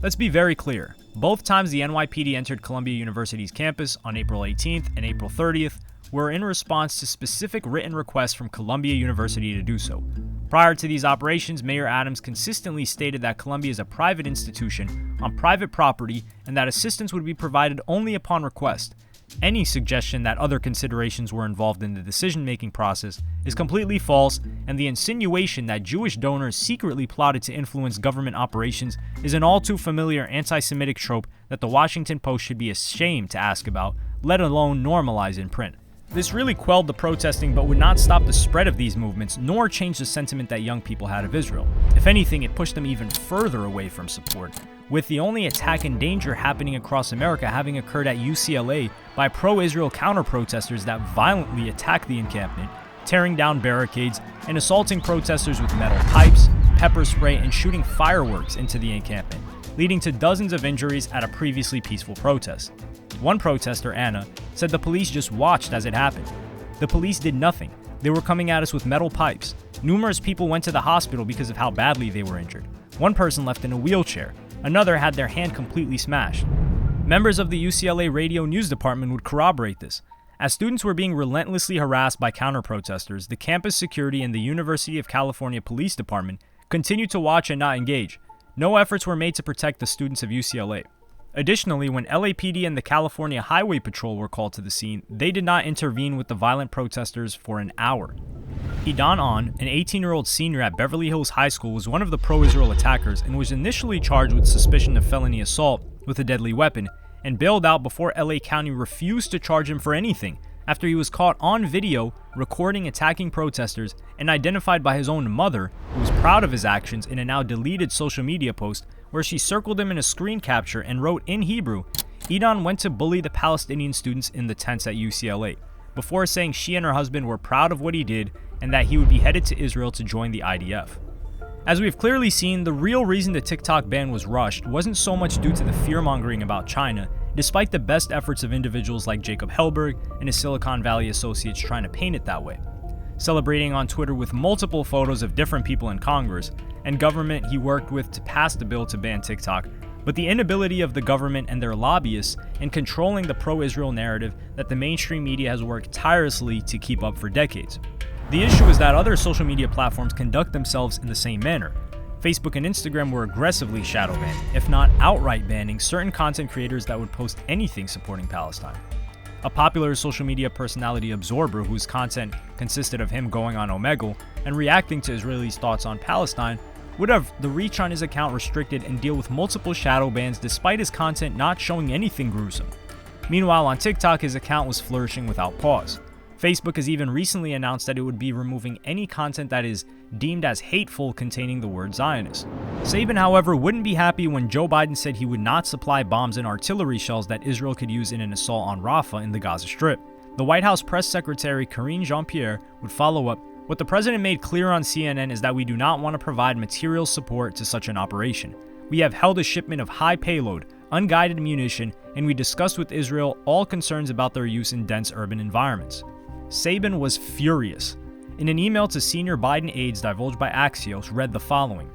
"Let's be very clear. Both times the NYPD entered Columbia University's campus on April 18th and April 30th were in response to specific written requests from Columbia University to do so. Prior to these operations, Mayor Adams consistently stated that Columbia is a private institution on private property and that assistance would be provided only upon request. Any suggestion that other considerations were involved in the decision-making process is completely false, and the insinuation that Jewish donors secretly plotted to influence government operations is an all too familiar anti-Semitic trope that the Washington Post should be ashamed to ask about, let alone normalize in print." This really quelled the protesting but would not stop the spread of these movements, nor change the sentiment that young people had of Israel. If anything, it pushed them even further away from support, with the only attack and danger happening across America having occurred at UCLA by pro-Israel counter-protesters that violently attacked the encampment, tearing down barricades and assaulting protesters with metal pipes, pepper spray, and shooting fireworks into the encampment, leading to dozens of injuries at a previously peaceful protest. One protester, Anna, said the police just watched as it happened. The police did nothing. They were coming at us with metal pipes. Numerous people went to the hospital because of how badly they were injured. One person left in a wheelchair. Another had their hand completely smashed. Members of the UCLA radio news department would corroborate this. As students were being relentlessly harassed by counter-protesters, the campus security and the University of California Police Department continued to watch and not engage. No efforts were made to protect the students of UCLA. Additionally, when LAPD and the California Highway Patrol were called to the scene, they did not intervene with the violent protesters for an hour. Idan On, an 18-year-old senior at Beverly Hills High School, was one of the pro-Israel attackers and was initially charged with suspicion of felony assault with a deadly weapon and bailed out before LA County refused to charge him for anything after he was caught on video recording attacking protesters and identified by his own mother, who was proud of his actions in a now deleted social media post where she circled him in a screen capture and wrote in Hebrew, "Idan went to bully the Palestinian students in the tents at UCLA. before saying she and her husband were proud of what he did and that he would be headed to Israel to join the IDF. As we've clearly seen, the real reason the TikTok ban was rushed wasn't so much due to the fear-mongering about China, despite the best efforts of individuals like Jacob Hellberg and his Silicon Valley associates trying to paint it that way. Celebrating on Twitter with multiple photos of different people in Congress and government he worked with to pass the bill to ban TikTok, but the inability of the government and their lobbyists in controlling the pro-Israel narrative that the mainstream media has worked tirelessly to keep up for decades. The issue is that other social media platforms conduct themselves in the same manner. Facebook and Instagram were aggressively shadow banning, if not outright banning, certain content creators that would post anything supporting Palestine. A popular social media personality, Absorber, whose content consisted of him going on Omegle and reacting to Israelis' thoughts on Palestine, would have the reach on his account restricted and deal with multiple shadow bans despite his content not showing anything gruesome. Meanwhile, on TikTok, his account was flourishing without pause. Facebook has even recently announced that it would be removing any content that is deemed as hateful containing the word Zionist. Sabin, however, wouldn't be happy when Joe Biden said he would not supply bombs and artillery shells that Israel could use in an assault on Rafah in the Gaza Strip. The White House press secretary Karine Jean-Pierre would follow up, "What the president made clear on CNN is that we do not want to provide material support to such an operation. We have held a shipment of high payload, unguided munition, and we discussed with Israel all concerns about their use in dense urban environments." Sabin was furious. In an email to senior Biden aides divulged by Axios, read the following: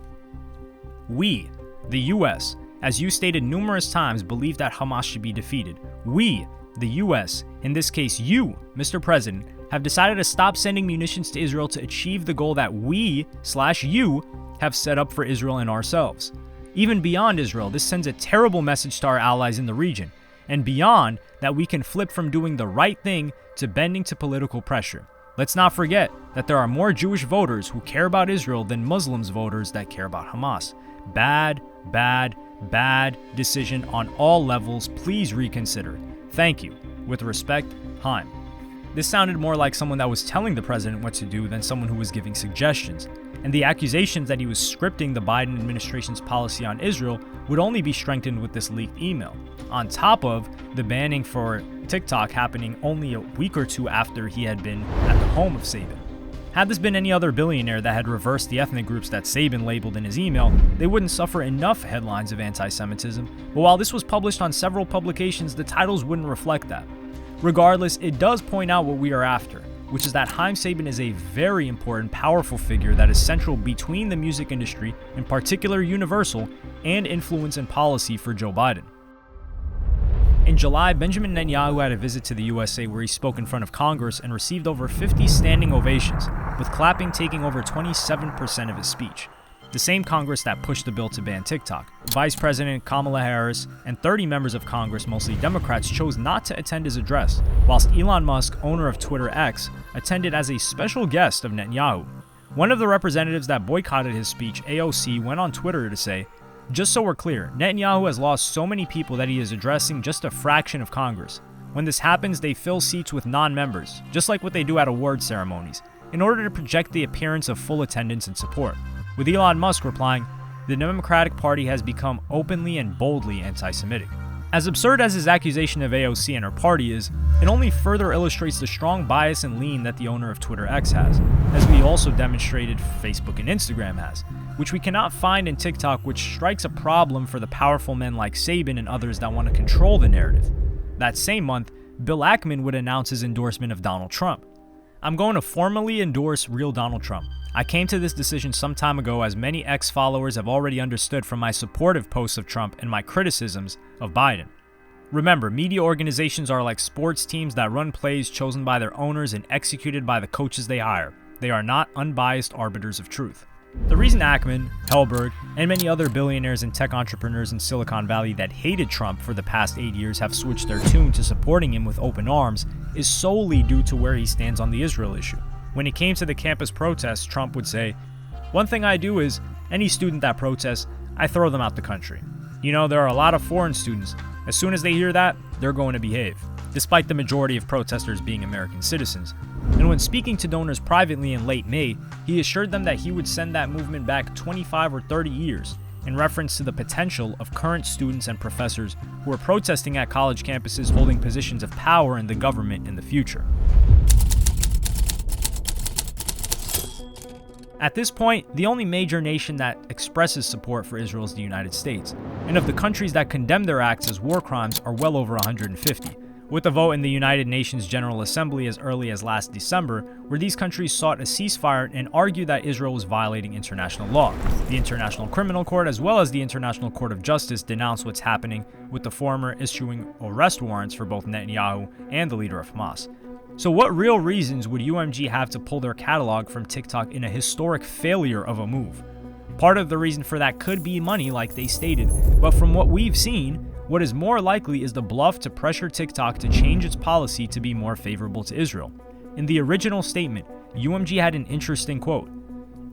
"We, the US, as you stated numerous times, believe that Hamas should be defeated. We, the US, in this case you, Mr. President, have decided to stop sending munitions to Israel to achieve the goal that we/you have set up for Israel and ourselves. Even beyond Israel, this sends a terrible message to our allies in the region, and beyond that we can flip from doing the right thing to bending to political pressure. Let's not forget that there are more Jewish voters who care about Israel than Muslims voters that care about Hamas. Bad, bad, bad decision on all levels. Please reconsider. Thank you. With respect, Haim." This sounded more like someone that was telling the president what to do than someone who was giving suggestions, and the accusations that he was scripting the Biden administration's policy on Israel would only be strengthened with this leaked email, on top of the banning for TikTok happening only a week or two after he had been at the home of Sabin. Had this been any other billionaire that had reversed the ethnic groups that Sabin labeled in his email, they wouldn't suffer enough headlines of anti-Semitism, but while this was published on several publications, the titles wouldn't reflect that. Regardless, it does point out what we are after, which is that Haim Sabin is a very important, powerful figure that is central between the music industry, in particular Universal, and influence and policy for Joe Biden. In July, Benjamin Netanyahu had a visit to the USA where he spoke in front of Congress and received over 50 standing ovations, with clapping taking over 27% of his speech. The same Congress that pushed the bill to ban TikTok. Vice President Kamala Harris and 30 members of Congress, mostly Democrats, chose not to attend his address, whilst Elon Musk, owner of Twitter X, attended as a special guest of Netanyahu. One of the representatives that boycotted his speech, AOC, went on Twitter to say, "Just so we're clear, Netanyahu has lost so many people that he is addressing just a fraction of Congress. When this happens, they fill seats with non-members, just like what they do at award ceremonies, in order to project the appearance of full attendance and support." With Elon Musk replying, "The Democratic Party has become openly and boldly anti-Semitic." As absurd as his accusation of AOC and her party is, it only further illustrates the strong bias and lean that the owner of Twitter X has, as we also demonstrated Facebook and Instagram has, which we cannot find in TikTok, which strikes a problem for the powerful men like Sabin and others that want to control the narrative. That same month, Bill Ackman would announce his endorsement of Donald Trump. "I'm going to formally endorse real Donald Trump. I came to this decision some time ago, as many X followers have already understood from my supportive posts of Trump and my criticisms of Biden." Remember, media organizations are like sports teams that run plays chosen by their owners and executed by the coaches they hire. They are not unbiased arbiters of truth. The reason Ackman, Hellberg, and many other billionaires and tech entrepreneurs in Silicon Valley that hated Trump for the past 8 years have switched their tune to supporting him with open arms is solely due to where he stands on the Israel issue. When it came to the campus protests, Trump would say, "One thing I do is, any student that protests, I throw them out the country. You know, there are a lot of foreign students. As soon as they hear that, they're going to behave," despite the majority of protesters being American citizens. And when speaking to donors privately in late May, he assured them that he would send that movement back 25 or 30 years. in reference to the potential of current students and professors who are protesting at college campuses holding positions of power in the government in the future. At this point, the only major nation that expresses support for Israel is the United States, and of the countries that condemn their acts as war crimes are well over 150, with a vote in the United Nations General Assembly as early as last December, where these countries sought a ceasefire and argued that Israel was violating international law. The International Criminal Court, as well as the International Court of Justice, denounced what's happening, with the former issuing arrest warrants for both Netanyahu and the leader of Hamas. So what real reasons would UMG have to pull their catalog from TikTok in a historic failure of a move? Part of the reason for that could be money, like they stated, but from what we've seen, what is more likely is the bluff to pressure TikTok to change its policy to be more favorable to Israel. In the original statement, UMG had an interesting quote.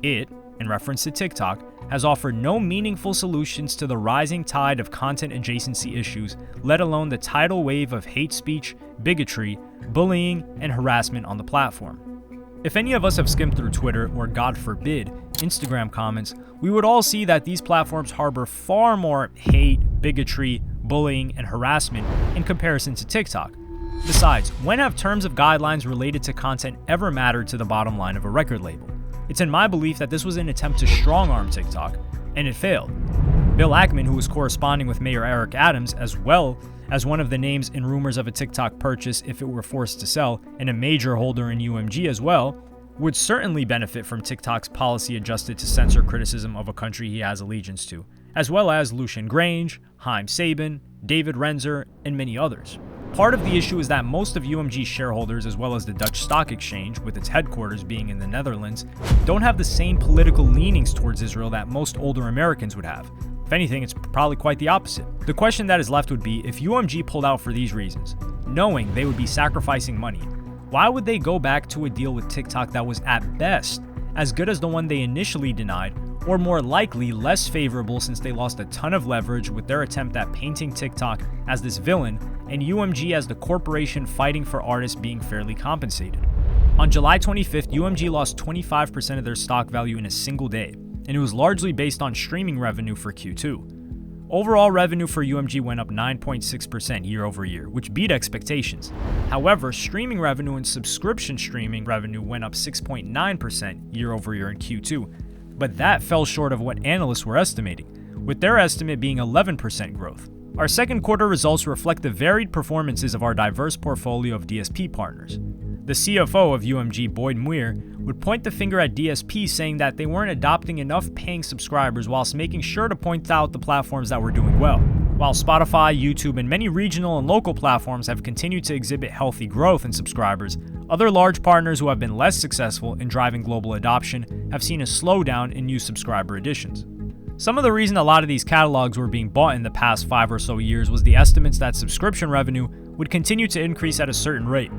It, in reference to TikTok, has offered no meaningful solutions to the rising tide of content adjacency issues, let alone the tidal wave of hate speech, bigotry, bullying, and harassment on the platform. If any of us have skimmed through Twitter, or God forbid, Instagram comments, we would all see that these platforms harbor far more hate, bigotry, bullying, and harassment in comparison to TikTok. Besides, when have terms of guidelines related to content ever mattered to the bottom line of a record label? It's in my belief that this was an attempt to strong-arm TikTok, and it failed. Bill Ackman, who was corresponding with Mayor Eric Adams, as well as one of the names in rumors of a TikTok purchase if it were forced to sell, and a major holder in UMG as well, would certainly benefit from TikTok's policy adjusted to censor criticism of a country he has allegiance to, as well as Lucian Grange, Haim Sabin, David Renzer, and many others. Part of the issue is that most of UMG's shareholders, as well as the Dutch Stock Exchange, with its headquarters being in the Netherlands, don't have the same political leanings towards Israel that most older Americans would have. If anything, it's probably quite the opposite. The question that is left would be, if UMG pulled out for these reasons, knowing they would be sacrificing money, why would they go back to a deal with TikTok that was at best as good as the one they initially denied, or more likely less favorable since they lost a ton of leverage with their attempt at painting TikTok as this villain and UMG as the corporation fighting for artists being fairly compensated? On July 25th, UMG lost 25% of their stock value in a single day, and it was largely based on streaming revenue for Q2. Overall revenue for UMG went up 9.6% year over year, which beat expectations. However, streaming revenue and subscription streaming revenue went up 6.9% year over year in Q2, but that fell short of what analysts were estimating, with their estimate being 11% growth. Our second quarter results reflect the varied performances of our diverse portfolio of DSP partners. The CFO of UMG, Boyd Muir, would point the finger at DSP, saying that they weren't adopting enough paying subscribers whilst making sure to point out the platforms that were doing well. While Spotify, YouTube, and many regional and local platforms have continued to exhibit healthy growth in subscribers, other large partners who have been less successful in driving global adoption have seen a slowdown in new subscriber additions. Some of the reason a lot of these catalogs were being bought in the past 5 or so years was the estimates that subscription revenue would continue to increase at a certain rate.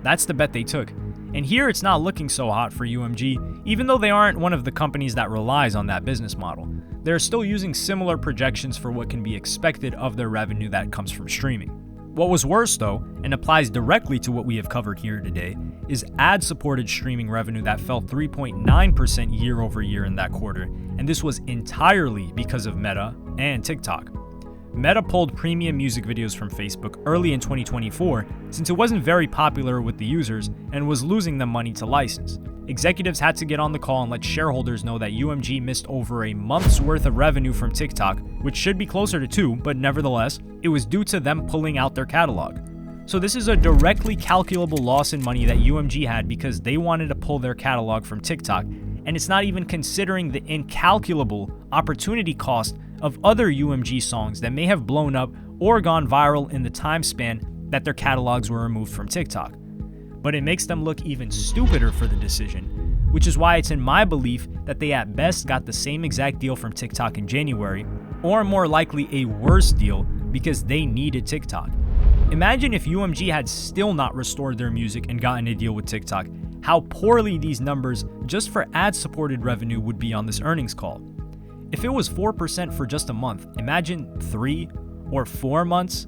That's the bet they took. And here it's not looking so hot for UMG, even though they aren't one of the companies that relies on that business model. They're still using similar projections for what can be expected of their revenue that comes from streaming. What was worse though, and applies directly to what we have covered here today, is ad-supported streaming revenue that fell 3.9% year over year in that quarter, and this was entirely because of Meta and TikTok. Meta pulled premium music videos from Facebook early in 2024 since it wasn't very popular with the users and was losing them money to license. Executives had to get on the call and let shareholders know that UMG missed over a month's worth of revenue from TikTok, which should be closer to 2, but nevertheless, it was due to them pulling out their catalog. So this is a directly calculable loss in money that UMG had because they wanted to pull their catalog from TikTok, and it's not even considering the incalculable opportunity cost of other UMG songs that may have blown up or gone viral in the time span that their catalogs were removed from TikTok. But it makes them look even stupider for the decision, which is why it's in my belief that they at best got the same exact deal from TikTok in January, or more likely a worse deal because they needed TikTok. Imagine if UMG had still not restored their music and gotten a deal with TikTok, how poorly these numbers just for ad-supported revenue would be on this earnings call. If it was 4% for just a month, imagine 3 or 4 months,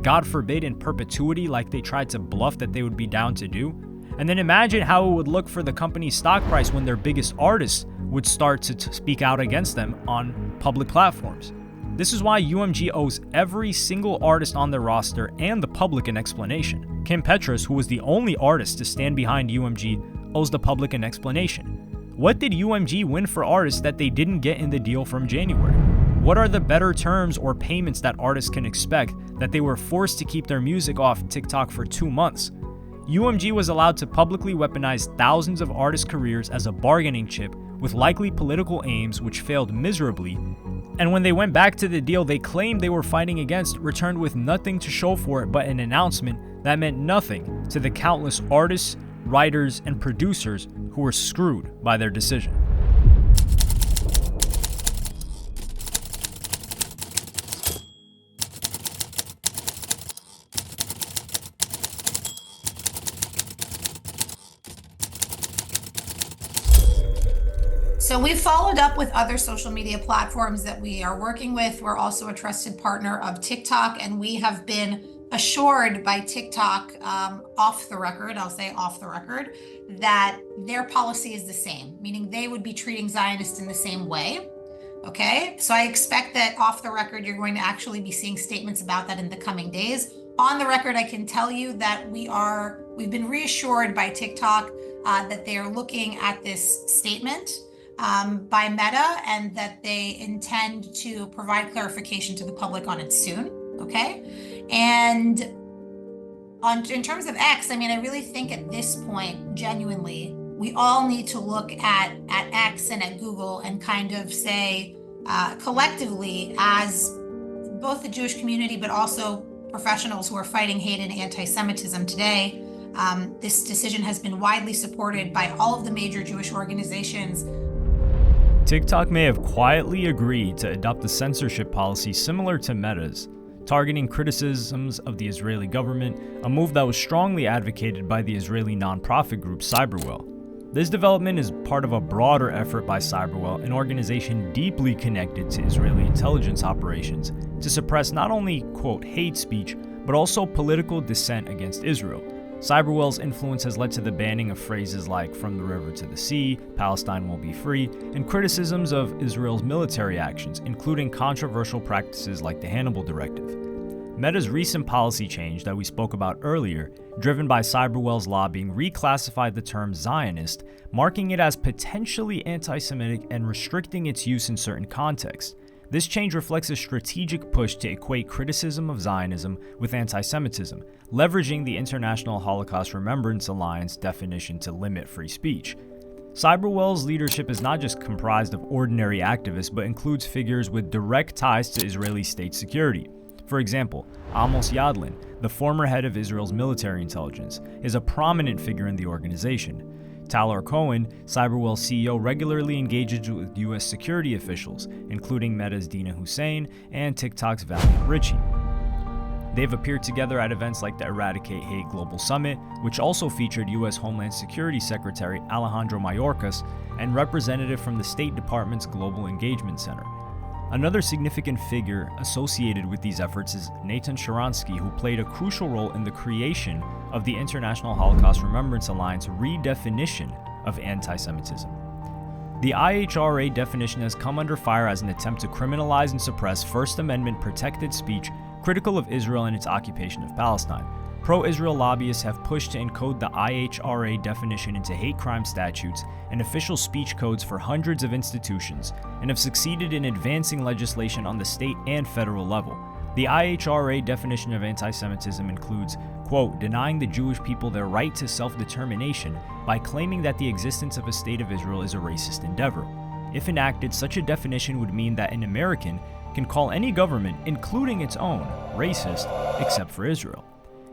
God forbid in perpetuity like they tried to bluff that they would be down to do. And then imagine how it would look for the company's stock price when their biggest artists would start to speak out against them on public platforms. This is why UMG owes every single artist on their roster and the public an explanation. Kim Petras, who was the only artist to stand behind UMG, owes the public an explanation. What did UMG win for artists that they didn't get in the deal from January? What are the better terms or payments that artists can expect that they were forced to keep their music off TikTok for 2 months? UMG was allowed to publicly weaponize thousands of artists' careers as a bargaining chip with likely political aims which failed miserably. And when they went back to the deal they claimed they were fighting against, returned with nothing to show for it but an announcement that meant nothing to the countless artists, writers, and producers who were screwed by their decision. So we've followed up with other social media platforms that we are working with. We're also a trusted partner of TikTok, and we have been assured by TikTok off the record, I'll say off the record, that their policy is the same, meaning they would be treating Zionists in the same way. Okay, so I expect that off the record, you're going to actually be seeing statements about that in the coming days. On the record, I can tell you that we've been reassured by TikTok that they are looking at this statement by Meta, and that they intend to provide clarification to the public on it soon. Okay, and in terms of X, I mean, I really think at this point, genuinely, we all need to look at X and at Google and kind of say collectively, as both the Jewish community but also professionals who are fighting hate and anti-Semitism today, this decision has been widely supported by all of the major Jewish organizations. TikTok may have quietly agreed to adopt a censorship policy similar to Meta's, targeting criticisms of the Israeli government, a move that was strongly advocated by the Israeli nonprofit group Cyberwell. This development is part of a broader effort by Cyberwell, an organization deeply connected to Israeli intelligence operations, to suppress not only, quote, hate speech, but also political dissent against Israel. Cyberwell's influence has led to the banning of phrases like "from the river to the sea," "Palestine will be free," and criticisms of Israel's military actions, including controversial practices like the Hannibal Directive. Meta's recent policy change that we spoke about earlier, driven by Cyberwell's lobbying, reclassified the term Zionist, marking it as potentially anti-Semitic and restricting its use in certain contexts. This change reflects a strategic push to equate criticism of Zionism with anti-Semitism, leveraging the International Holocaust Remembrance Alliance definition to limit free speech. Cyberwell's leadership is not just comprised of ordinary activists, but includes figures with direct ties to Israeli state security. For example, Amos Yadlin, the former head of Israel's military intelligence, is a prominent figure in the organization. Taylor Cohen, Cyberwell's CEO, regularly engages with U.S. security officials, including Meta's Dina Hussein and TikTok's Valiant Richie. They've appeared together at events like the Eradicate Hate Global Summit, which also featured U.S. Homeland Security Secretary Alejandro Mayorkas and representative from the State Department's Global Engagement Center. Another significant figure associated with these efforts is Nathan Sharansky, who played a crucial role in the creation of the International Holocaust Remembrance Alliance redefinition of anti-Semitism. The IHRA definition has come under fire as an attempt to criminalize and suppress First Amendment protected speech critical of Israel and its occupation of Palestine. Pro-Israel lobbyists have pushed to encode the IHRA definition into hate crime statutes and official speech codes for hundreds of institutions, and have succeeded in advancing legislation on the state and federal level. The IHRA definition of anti-Semitism includes, quote, denying the Jewish people their right to self-determination by claiming that the existence of a state of Israel is a racist endeavor. If enacted, such a definition would mean that an American can call any government, including its own, racist, except for Israel.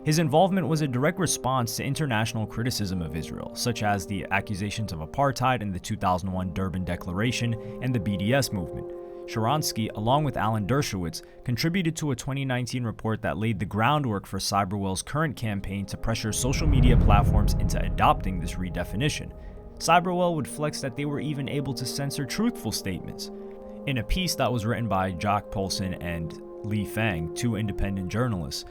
His involvement was a direct response to international criticism of Israel, such as the accusations of apartheid in the 2001 Durban Declaration and the BDS movement. Sharansky, along with Alan Dershowitz, contributed to a 2019 report that laid the groundwork for Cyberwell's current campaign to pressure social media platforms into adopting this redefinition. Cyberwell would flex that they were even able to censor truthful statements. In a piece that was written by Jock Polson and Lee Fang, two independent journalists,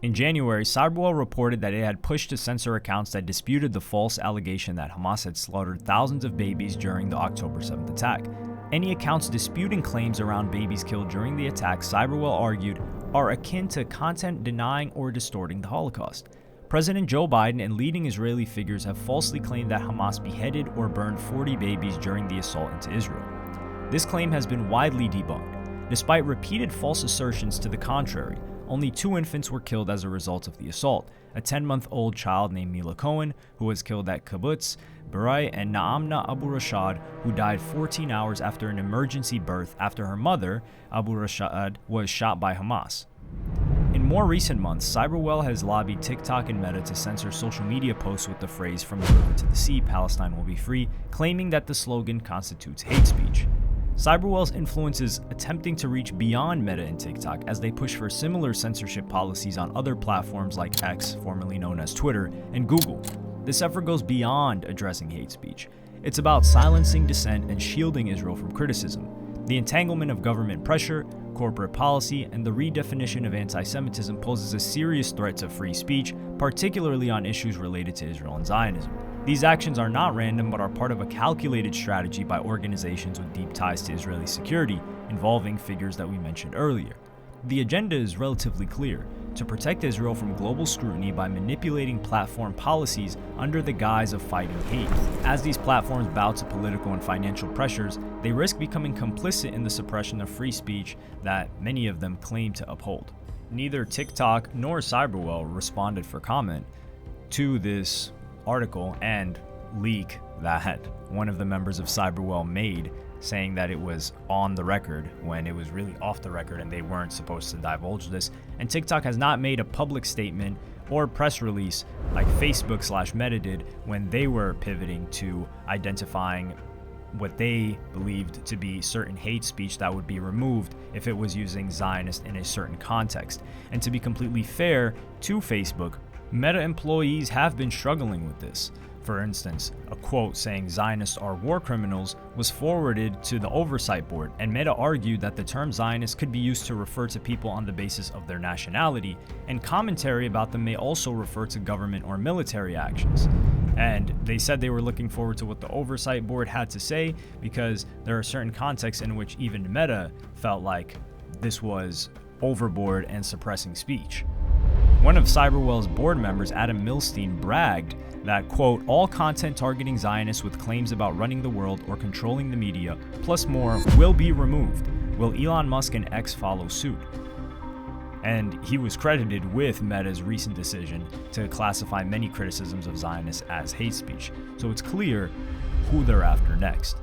In January, Cyberwell reported that it had pushed to censor accounts that disputed the false allegation that Hamas had slaughtered thousands of babies during the October 7th attack. Any accounts disputing claims around babies killed during the attack, Cyberwell argued, are akin to content denying or distorting the Holocaust. President Joe Biden and leading Israeli figures have falsely claimed that Hamas beheaded or burned 40 babies during the assault into Israel. This claim has been widely debunked. Despite repeated false assertions to the contrary, only 2 infants were killed as a result of the assault, a 10-month-old child named Mila Cohen, who was killed at Kibbutz Berai, and Naamna Abu Rashad, who died 14 hours after an emergency birth after her mother, Abu Rashad, was shot by Hamas. In more recent months, Cyberwell has lobbied TikTok and Meta to censor social media posts with the phrase "From the river to the sea, Palestine will be free," claiming that the slogan constitutes hate speech. Cyberwell's influence is attempting to reach beyond Meta and TikTok as they push for similar censorship policies on other platforms like X, formerly known as Twitter, and Google. This effort goes beyond addressing hate speech. It's about silencing dissent and shielding Israel from criticism. The entanglement of government pressure, corporate policy, and the redefinition of anti-Semitism poses a serious threat to free speech, particularly on issues related to Israel and Zionism. These actions are not random, but are part of a calculated strategy by organizations with deep ties to Israeli security, involving figures that we mentioned earlier. The agenda is relatively clear: to protect Israel from global scrutiny by manipulating platform policies under the guise of fighting hate. As these platforms bow to political and financial pressures, they risk becoming complicit in the suppression of free speech that many of them claim to uphold. Neither TikTok nor Cyberwell responded for comment to this article and leak that one of the members of Cyberwell made, saying that it was on the record when it was really off the record and they weren't supposed to divulge this. And TikTok has not made a public statement or press release like Facebook/Meta did when they were pivoting to identifying what they believed to be certain hate speech that would be removed if it was using Zionist in a certain context. And to be completely fair to Facebook, Meta employees have been struggling with this. For instance, a quote saying Zionists are war criminals was forwarded to the oversight board, and Meta argued that the term Zionist could be used to refer to people on the basis of their nationality, and commentary about them may also refer to government or military actions. And they said they were looking forward to what the oversight board had to say, because there are certain contexts in which even Meta felt like this was overboard and suppressing speech. One of Cyberwell's board members, Adam Milstein, bragged that, quote, all content targeting Zionists with claims about running the world or controlling the media, plus more, will be removed. Will Elon Musk and X follow suit? And he was credited with Meta's recent decision to classify many criticisms of Zionists as hate speech. So it's clear who they're after next.